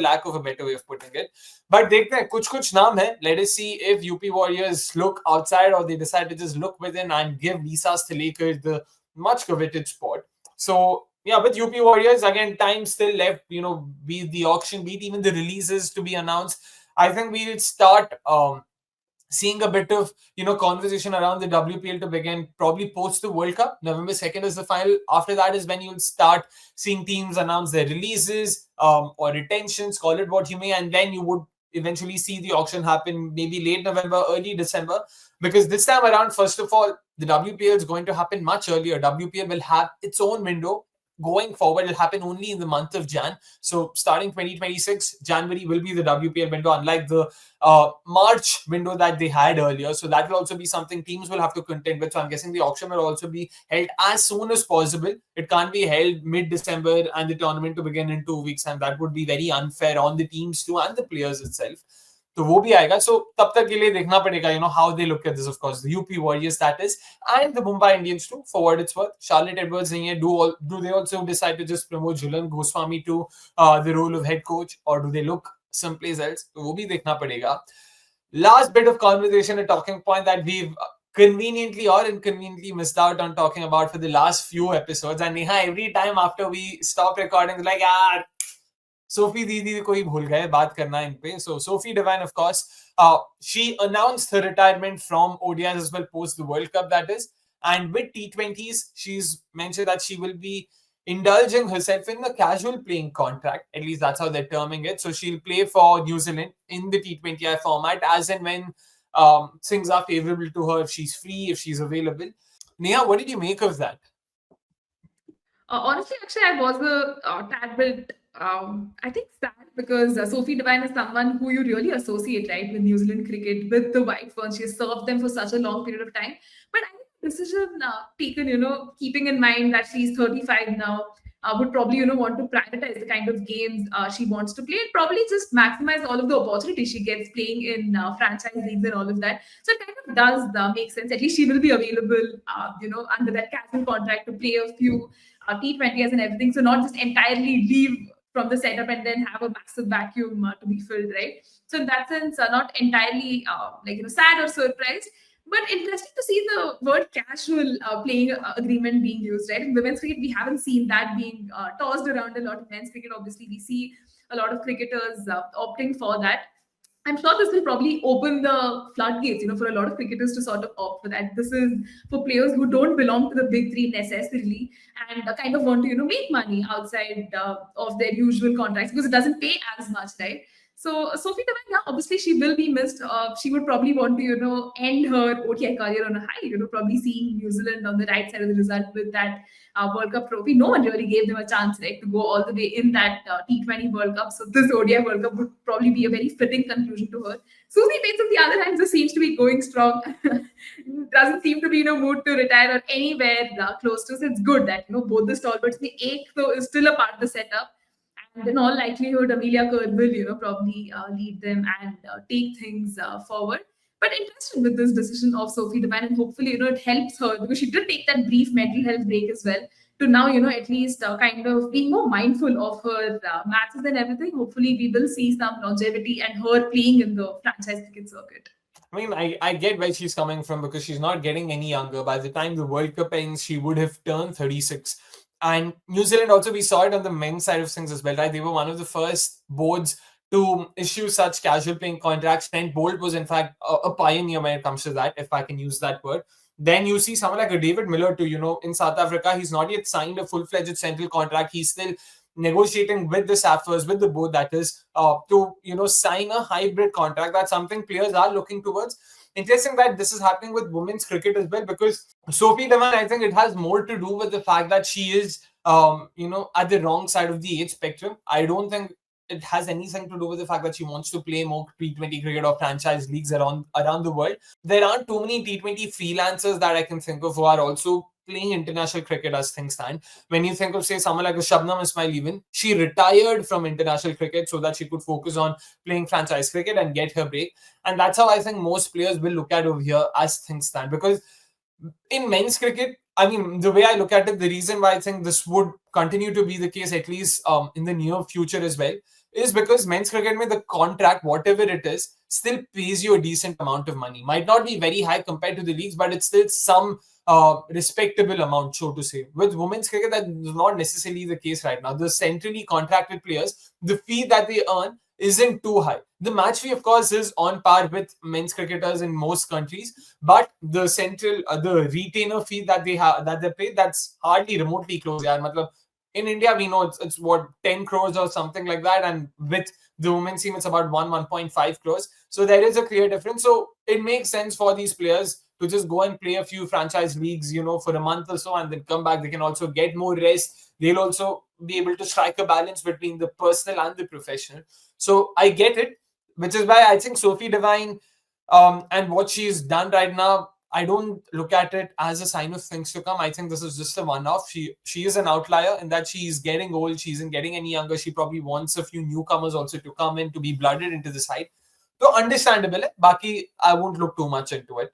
lack of a better way of putting it. But dekhte hain, kuch naam hai. Let us see if UP Warriors look outside or they decide to just look within and give Lisa Steliker the much coveted spot. So yeah, with UP Warriors, again, time still left, be the auction, be it even the releases to be announced. I think we will start seeing a bit of conversation around the WPL to begin probably post the World Cup. November 2nd is the final. After that is when you'll start seeing teams announce their releases or retentions, call it what you may, and then you would eventually see the auction happen maybe late November, early December. Because this time around, first of all, the WPL is going to happen much earlier. WPL will have its own window. Going forward, it'll happen only in the month of Jan. So starting 2026, January will be the WPL window, unlike the March window that they had earlier. So that will also be something teams will have to contend with. So I'm guessing the auction will also be held as soon as possible. It can't be held mid-December and the tournament to begin in 2 weeks, and that would be very unfair on the teams too and the players itself. तो वो भी आएगा. So तब तक के लिए देखना पड़ेगा, how they look at this. Of course, the UP Warriors, that is, and the Mumbai Indians too, for what it's worth. Charlotte Edwards नहीं है. Do they also decide to just promote Jhulan Goswami to the role of head coach, or do they look someplace else? तो वो भी देखना पड़ेगा. Last bit of conversation, a talking point that we've conveniently or inconveniently missed out on talking about for the last few episodes. And Neha, every time after we stop recording, it's like, Sophie Didi ko hi bhul gaye baat karna in pe. So Sophie Devine, of course, she announced her retirement from ODIs as well post the World Cup, that is. And with T20s, she's mentioned that she will be indulging herself in a casual playing contract. At least that's how they're terming it. So she'll play for New Zealand in the T20I format as and when things are favorable to her, if she's free, if she's available. Neha, what did you make of that? Honestly, actually, I was a tad bit, I think, sad because Sophie Devine is someone who you really associate, right, with New Zealand cricket, with the White Ferns. She has served them for such a long period of time. But I think the decision taken, keeping in mind that she's 35 now, would probably, want to prioritize the kind of games she wants to play and probably just maximize all of the opportunities she gets playing in franchise leagues and all of that. So it kind of does make sense. At least she will be available, under that casual contract to play a few T20s and everything. So not just entirely leave from the setup and then have a massive vacuum to be filled, right? So in that sense, not entirely sad or surprised, but interesting to see the word casual playing agreement being used, right? In women's cricket, we haven't seen that being tossed around a lot. In men's cricket, obviously, we see a lot of cricketers opting for that. I'm sure this will probably open the floodgates, for a lot of cricketers to sort of opt for that. This is for players who don't belong to the big three necessarily and kind of want to, make money outside of their usual contracts because it doesn't pay as much, right? So Sophie Devine, yeah, obviously she will be missed. She would probably want to, end her OTI career on a high. Probably seeing New Zealand on the right side of the result with that World Cup trophy. No one really gave them a chance, right, to go all the way in that T20 World Cup. So this ODI World Cup would probably be a very fitting conclusion to her. Susie Bates, on the other hand, just seems to be going strong. Doesn't seem to be in a mood to retire or anywhere close to. So it's good that both the stalwarts. The eighth though is still a part of the setup. And in all likelihood, Amelia Kerr will, probably lead them and take things forward. But interested with this decision of Sophie Devine, and hopefully, it helps her because she did take that brief mental health break as well. To now, at least kind of being more mindful of her matches and everything. Hopefully, we will see some longevity and her playing in the franchise cricket circuit. I mean, I get where she's coming from because she's not getting any younger. By the time the World Cup ends, she would have turned 36. And New Zealand also, we saw it on the men's side of things as well, right? They were one of the first boards to issue such casual playing contracts. Trent Bolt was, in fact, a pioneer when it comes to that, if I can use that word. Then you see someone like a David Miller too, in South Africa. He's not yet signed a full-fledged central contract. He's still negotiating with the Saffers, with the board, that is, to, sign a hybrid contract. That's something players are looking towards. Interesting that this is happening with women's cricket as well, because Sophie Devine, I think it has more to do with the fact that she is, at the wrong side of the age spectrum. I don't think it has anything to do with the fact that she wants to play more T20 cricket or franchise leagues around the world. There aren't too many T20 freelancers that I can think of who are also playing international cricket as things stand. When you think of, say, someone like a Shabnam Ismail even, she retired from international cricket so that she could focus on playing franchise cricket and get her break. And that's how I think most players will look at over here as things stand. Because in men's cricket, I mean, the way I look at it, the reason why I think this would continue to be the case, at least in the near future as well, is because men's cricket, the contract, whatever it is, still pays you a decent amount of money. Might not be very high compared to the leagues, but it's still some respectable amount, so to say. With women's cricket, that is not necessarily the case right now. The centrally contracted players, the fee that they earn isn't too high. The match fee, of course, is on par with men's cricketers in most countries, but the the retainer fee that they have, that they pay, that's hardly remotely close. Yeah, matlab, in India, we know it's what 10 crores or something like that, and with the women's team, it's about 1.5 crores. So there is a clear difference. So it makes sense for these players to just go and play a few franchise leagues, for a month or so, and then come back. They can also get more rest. They'll also be able to strike a balance between the personal and the professional. So I get it, which is why I think Sophie Devine, and what she's done right now, I don't look at it as a sign of things to come. I think this is just a one-off. She is an outlier in that she's getting old. She isn't getting any younger. She probably wants a few newcomers also to come in to be blooded into the side. So understandable. Baki, I won't look too much into it.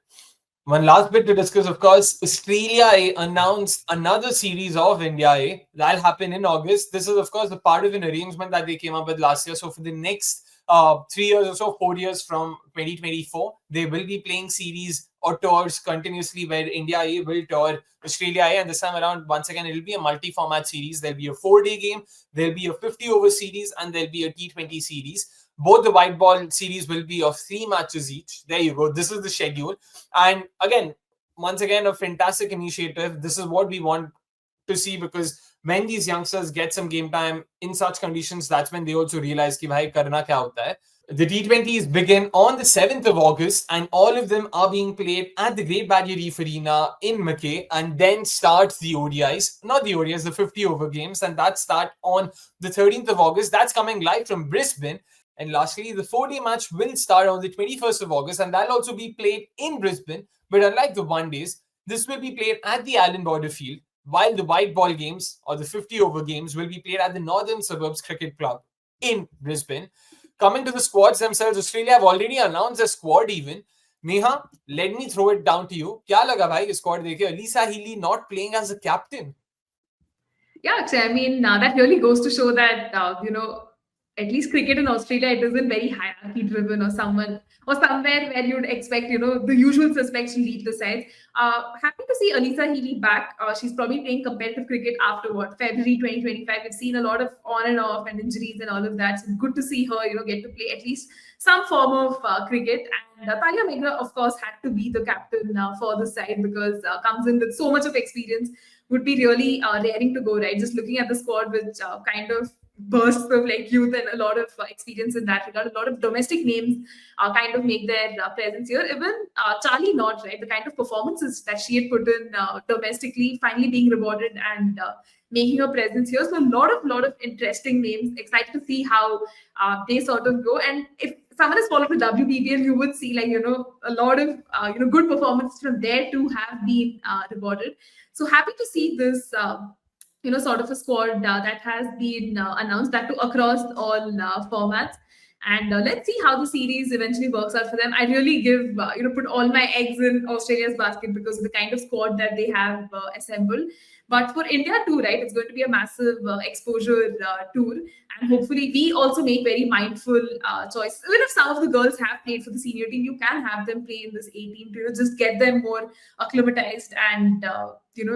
One last bit to discuss, of course, Australia A announced another series of India A. That'll happen in August. This is, of course, a part of an arrangement that they came up with last year. So for the next 3 years or so, 4 years from 2024, they will be playing series or tours continuously where India A will tour Australia A. And this time around, once again, it'll be a multi-format series. There'll be a 4-day game, there'll be a 50-over series, and there'll be a T20 series. Both the white ball series will be of 3 matches each. There you go. This is the schedule. And again, once again, a fantastic initiative. This is what we want to see, because when these youngsters get some game time in such conditions, that's when they also realize ki bhai karna kya hota hai. The T20s begin on the 7th of August, and all of them are being played at the Great Barrier Reef Arena in Mackay, and then starts the ODIs, not the ODIs, the 50-over games, and that start on the 13th of August. That's coming live from Brisbane. And lastly, the 4-day match will start on the 21st of August, and that'll also be played in Brisbane. But unlike the one-days, this will be played at the Allen Border Field, while the white ball games or the 50-over games will be played at the Northern Suburbs Cricket Club in Brisbane. Coming to the squads themselves, Australia have already announced their squad even. Neha, let me throw it down to you. Kya laga bhai ye squad dekhe? Alyssa Healy not playing as a captain. Yeah, actually, I mean, that really goes to show that, at least cricket in Australia, it isn't very hierarchy driven or someone or somewhere where you'd expect, the usual suspects to lead the side. Happy to see Alyssa Healy back. She's probably playing competitive cricket after February 2025. We've seen a lot of on and off and injuries and all of that. So good to see her, get to play at least some form of cricket. And Talia Meghna, of course, had to be the captain for the side because comes in with so much of experience. Would be really raring to go, right? Just looking at the squad, which kind of bursts of like youth and a lot of experience in that regard. A lot of domestic names kind of make their presence here. Even Charlie Knott, right? The kind of performances that she had put in domestically, finally being rewarded and making her presence here. So a lot of interesting names. Excited to see how they sort of go. And if someone has followed the WBBL, you would see a lot of good performances from there too have been rewarded. So happy to see this. Sort of a squad that has been announced, that too across all formats. And let's see how the series eventually works out for them. I really put all my eggs in Australia's basket because of the kind of squad that they have assembled. But for India too, right, it's going to be a massive exposure tour. And hopefully we also make very mindful choices. Even if some of the girls have played for the senior team, you can have them play in this A team to just get them more acclimatized and,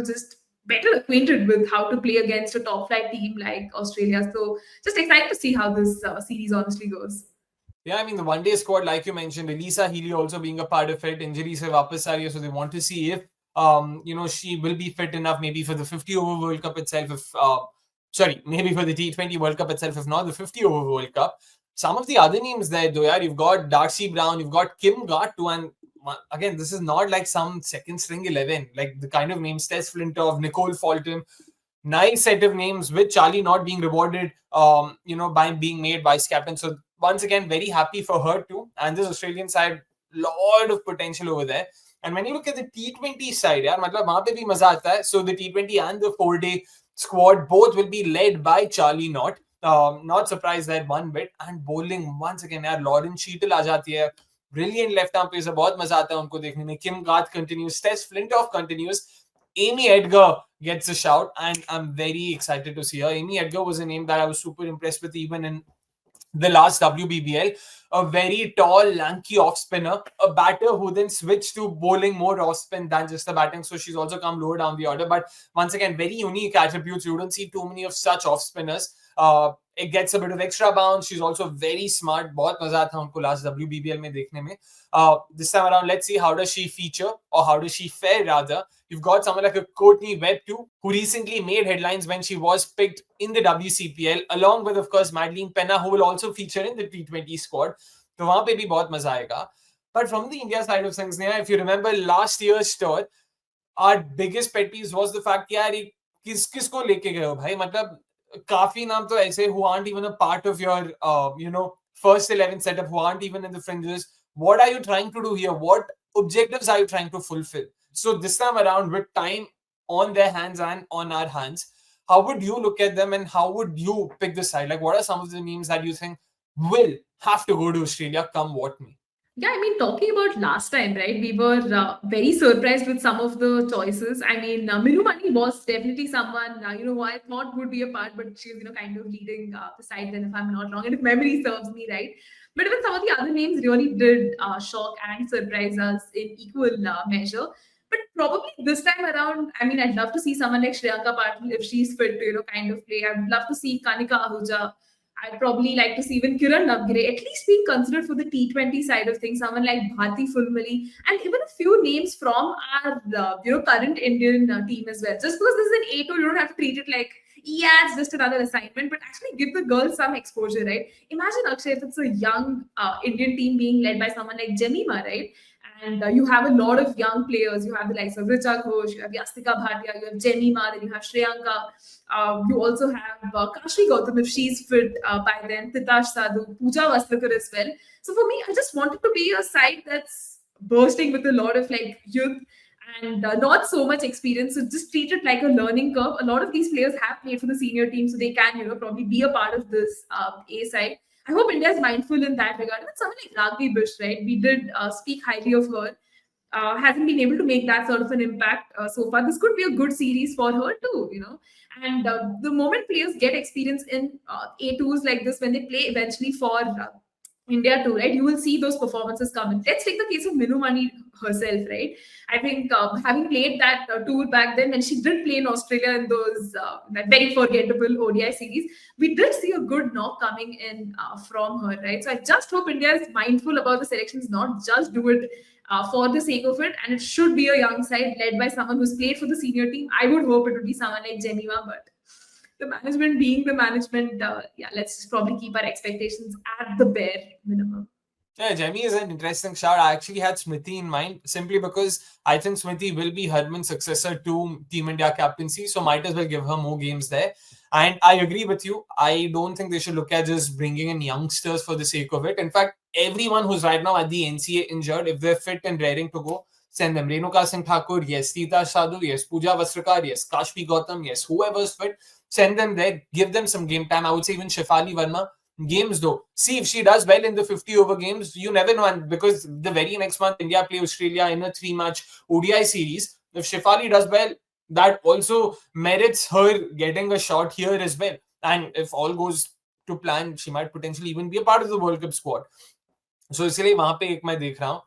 just better acquainted with how to play against a top flight team like Australia. So just excited to see how this series honestly goes. Yeah, I mean, the one-day squad, like you mentioned, Alyssa Healy also being a part of it. Injuries have वापस आ रही है, so they want to see if she will be fit enough maybe for the 50-over World Cup itself. Maybe for the T20 World Cup itself, if not the 50-over World Cup. Some of the other names there, though, yeah, you've got Darcy Brown, you've got Kim Gart too, and again, this is not like some second string 11, like the kind of names Tess Flintoff, Nicole Fulton. Nice set of names with Charlie not being rewarded, by being made vice captain. So once again, very happy for her too. And this Australian side, lot of potential over there. And when you look at the T20 side, yaar, matlab, wahan pe bhi maza aata hai. So the T20 and the 4-day squad both will be led by Charlie Knott. Not surprised there one bit. And bowling, once again, yaar, Lauren Sheetal aa jati hai. Brilliant left arm pacer, बहुत मजा आता है उनको देखने में. Kim Garth continues, Tess Flintoff continues. Amy Edgar gets a shout, and I'm very excited to see her. Amy Edgar was a name that I was super impressed with even in the last WBBL. a very tall, lanky off spinner, a batter who then switched to bowling more off spin than just the batting. So she's also come lower down the order. But once again, very unique attributes. You don't see too many of such off spinners. It gets a bit of extra bounce. She's also very smart. बहुत मजा था उनको last WBBL में देखने में. This time around, let's see how does she feature, or how does she fare rather. You've got someone like a Courtney Webb too, who recently made headlines when she was picked in the WCPL, along with, of course, Madeline Penna, who will also feature in the T20 squad. So वहाँ पे भी बहुत मजा आएगा. But from the India side of things, Neha, if you remember last year's tour, our biggest pet peeve was the fact कि यार किसको लेके गए हो भाई, मतलब काफी नाम तो ऐसे who aren't even a part of your first 11 setup, who aren't even in the fringes. What are you trying to do here? What objectives are you trying to fulfill? So this time around, with time on their hands and on our hands, how would you look at them and how would you pick the side? Like, what are some of the names that you think will have to go to Australia come what may? Yeah, I mean, talking about last time, right? We were very surprised with some of the choices. I mean, Minu Mani was definitely someone, who I thought would be a part, but she's, kind of leading the side then, if I'm not wrong, and if memory serves me right. But even some of the other names really did shock and surprise us in equal measure. But probably this time around, I mean, I'd love to see someone like Shreyanka Patil if she's fit to, kind of play. I'd love to see Kanika Ahuja. I'd probably like to see even Kiran Navgire at least being considered for the T20 side of things, someone like Bharti Fulmali, and even a few names from our current Indian team as well. Just because this is an A2, you don't have to treat it like, yeah, it's just another assignment, but actually give the girls some exposure, right? Imagine, Akshay, if it's a young Indian team being led by someone like Jemima, right? And you have a lot of young players. You have the likes of Richa Ghosh, you have Yastika Bhatia, you have Jemima, then you have Shreyanka. You also have Kashi Gautam if she's fit by then, Titash Sadhu, Pooja Vastrikar as well. So for me, I just wanted to be a side that's bursting with a lot of like youth and not so much experience. So just treat it like a learning curve. A lot of these players have played for the senior team, so they can, probably be a part of this A side. I hope India is mindful in that regard. Even someone like Ragvi Bish, right? We did speak highly of her. Hasn't been able to make that sort of an impact so far. This could be a good series for her too. And the moment players get experience in A2s like this, when they play eventually for India too, right? You will see those performances come in. Let's take the case of Minu Mani herself, right? I think having played that tour back then, when she did play in Australia in those that very forgettable ODI series, we did see a good knock coming in from her, right? So I just hope India is mindful about the selections, not just do it for the sake of it. And it should be a young side led by someone who's played for the senior team. I would hope it would be someone like Jemima, but the management being the management, let's probably keep our expectations at the bare minimum. Yeah, Jemmy is an interesting shout. I actually had Smriti in mind simply because I think Smriti will be Harman's successor to Team India captaincy, so might as well give her more games there. And I agree with you. I don't think they should look at just bringing in youngsters for the sake of it. In fact, everyone who's right now at the NCA injured, if they're fit and raring to go, send them. Renuka Singh Thakur, yes. Tita Sadhu, yes. Pooja Vastrikar, yes. Kashmi Gautam, yes. Whoever's fit, send them there. Give them some game time. I would say even Shafali Verma. Games though, see if she does well in the 50 over games, you never know. And because the very next month India play Australia in a 3-match ODI series, if Shefali does well, that also merits her getting a shot here as well. And if all goes to plan, she might potentially even be a part of the World Cup squad. So इसलिए वहां पे एक मैं देख रहा हूँ.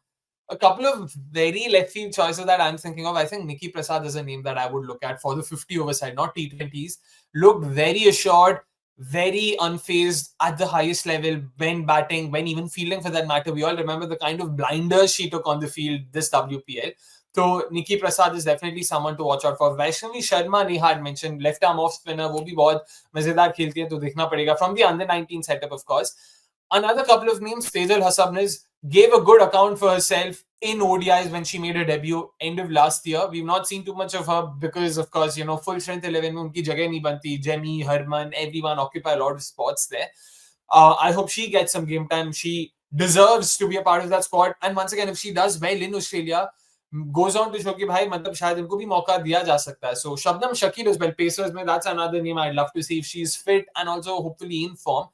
A couple of very left field choices that I'm thinking of. I think Nikki Prasad is a name that I would look at for the 50 over side, not T20s. Looked very assured, very unfazed at the highest level when batting, when even fielding for that matter. We all remember the kind of blinders she took on the field this WPL. So Nikki Prasad is definitely someone to watch out for. Vaishnavi Sharma, Neha had mentioned, left arm off spinner, वो भी बहुत मजेदार खेलती है, तो देखना पड़ेगा. From the under 19 setup, of course. Another couple of names, Tejal Hasabniz gave a good account for herself in ODIs when she made her debut end of last year. We've not seen too much of her because, of course, full strength 11 mein unki jagah nahi banti. Jemmy, Harman, everyone occupy a lot of spots there. I hope she gets some game time. She deserves to be a part of that squad. And once again, if she does well in Australia, goes on to show कि भाई मतलब शायद इनको भी मौका दिया जा सकता है. So Shabnam Shakil as well, Pacers में, that's another name I'd love to see if she's fit and also hopefully in form.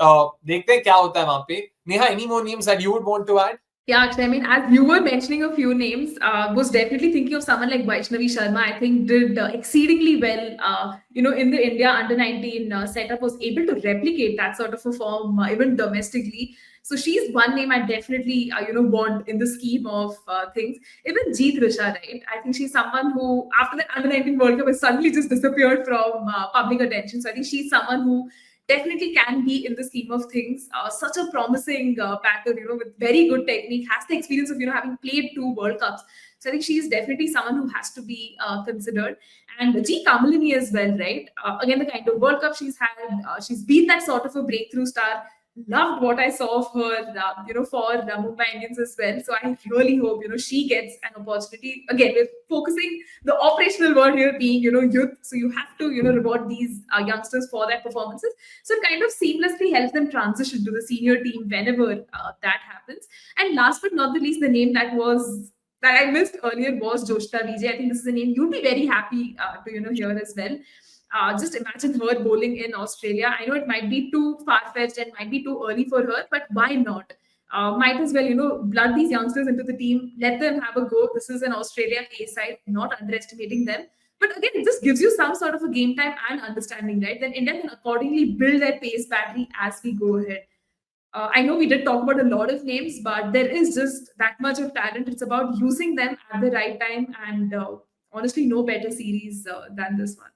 देखते हैं क्या होता है वहां पे. Neha, any more names that you would want to add? Yeah, actually, I mean, as you were mentioning a few names, was definitely thinking of someone like Vaishnavi Sharma. I think did exceedingly well, in the India under 19 setup, was able to replicate that sort of a form even domestically. So she's one name I definitely, want in the scheme of things. Even Jeet Risha, right? I think she's someone who, after the under 19 World Cup, has suddenly just disappeared from public attention. So I think she's someone who definitely can be in the scheme of things. Such a promising batter, with very good technique, has the experience of, having played two World Cups. So I think she's definitely someone who has to be considered. And G. Kamalini as well, right? Again, the kind of World Cup she's had, she's been that sort of a breakthrough star. Loved what I saw of her, for Mumbai Indians as well. So I really hope, she gets an opportunity. Again, we're focusing the operational word here being, youth. So you have to, reward these youngsters for their performances. So it kind of seamlessly helps them transition to the senior team whenever that happens. And last but not the least, the name that I missed earlier was Joshna Vijay. I think this is a name you'd be very happy to hear as well. Just imagine her bowling in Australia. I know it might be too far fetched and might be too early for her, but why not? Might as well, blood these youngsters into the team, let them have a go. This is an Australia A side, not underestimating them. But again, it just gives you some sort of a game time and understanding, right? Then India can accordingly build their pace battery as we go ahead. I know we did talk about a lot of names, but there is just that much of talent. It's about using them at the right time, and honestly, no better series than this one.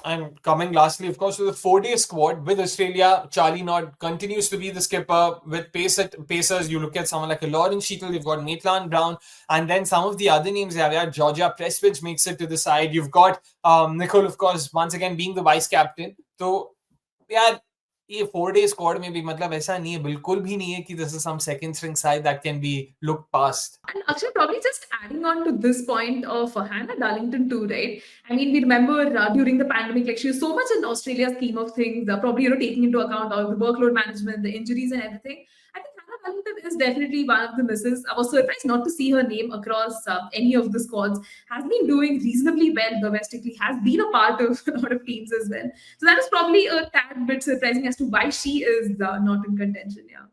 And coming lastly, of course, to the 4-day squad with Australia, Charlie Nod continues to be the skipper. With Pacers, you look at someone like a Lauren Sheetal, you've got Maitland Brown, and then some of the other names you have. Yeah, Georgia Prestwich makes it to the side. You've got Nicole, of course, once again being the vice captain. So, yeah, ये 4-day squad में भी मतलब ऐसा नहीं है, बिल्कुल भी नहीं है कि this is some second string side that can be looked past. And actually, probably just adding on to this point of Hannah Darlington too, right? I mean, we remember during the pandemic, like she was so much in Australia's scheme of things, probably taking into account all the workload management, the injuries, and everything. I think Hannah Darlington is definitely one of the misses. I was surprised not to see her name across any of the squads. Has been doing reasonably well domestically. Has been a part of a lot of teams as well. So that is probably a tad bit surprising as to why she is not in contention. Yeah.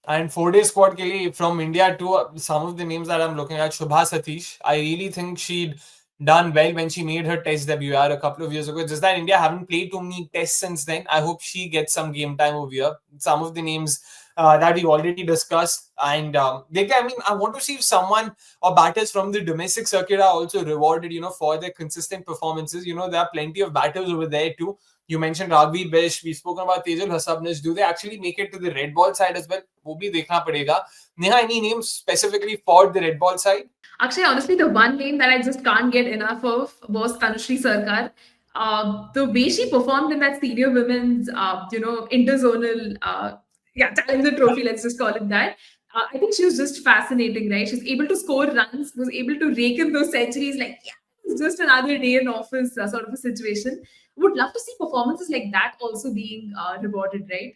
And 4-day squad ke liye, from India to some of the names that I'm looking at, Shubha Satish, I really think she'd done well when she made her test debut a couple of years ago. Just that India haven't played too many tests since then. I hope she gets some game time over here. Some of the names that we already discussed. And I want to see if someone or batters from the domestic circuit are also rewarded, for their consistent performances. There are plenty of batters over there too. You mentioned Ragvi Bish. We've spoken about Tejal Hasabnish. Do they actually make it to the red ball side as well? वो भी देखना पड़ेगा. Neha, any names specifically for the red ball side? Actually, honestly, the one name that I just can't get enough of was Tanushree Sarkar. The way she performed in that senior women's, interzonal, challenger trophy, let's just call it that. I think she was just fascinating, right? She's able to score runs, was able to rake in those centuries. Like, yeah, it's just another day in office sort of a situation. Would love to see performances like that also being rewarded, right?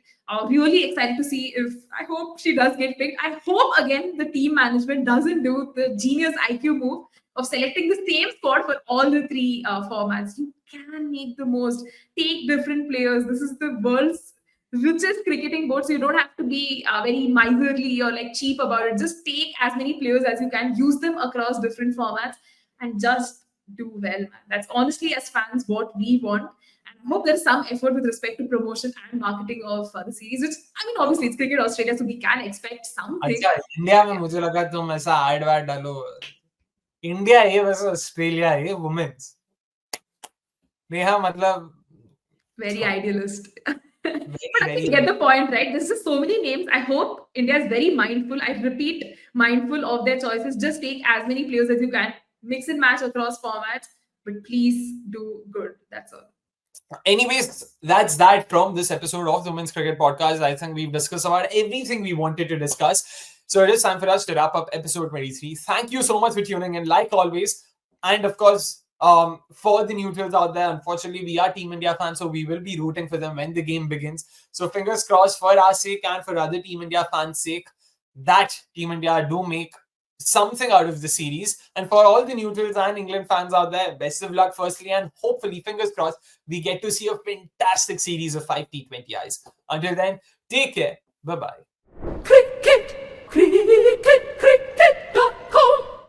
Really excited to see if I hope she does get picked. I hope again the team management doesn't do the genius IQ move of selecting the same squad for all the three formats. You can make the most, take different players. This is the world's richest cricketing board, so you don't have to be very miserly or like cheap about it. Just take as many players as you can, use them across different formats, and just do well, man. That's honestly, as fans, what we want. And I hope there's some effort with respect to promotion and marketing of the series, which, I mean, obviously it's Cricket Australia, so we can expect something. अच्छा, India में मुझे लगा तुम ऐसा add वैड डालो. India ये वैसे Australia ये वुमेन्स. नेहा मतलब very idealist. But I think you get the point, right? There's just so many names. I hope India is very mindful. I repeat, mindful of their choices. Just take as many players as you can, mix and match across formats, but please do good. That's all. Anyways, that's that from this episode of the Women's Cricket Podcast. I think we've discussed about everything we wanted to discuss. So it is time for us to wrap up episode 23. Thank you so much for tuning in, like always. And of course, for the neutrals out there, unfortunately, we are Team India fans, so we will be rooting for them when the game begins. So fingers crossed for our sake and for other Team India fans' sake that Team India do make something out of the series. And for all the neutrals and England fans out there, best of luck firstly, and hopefully, fingers crossed, we get to see a fantastic series of 5 T20Is. Until then, take care. Bye-bye. Cricket! cricket, cricket.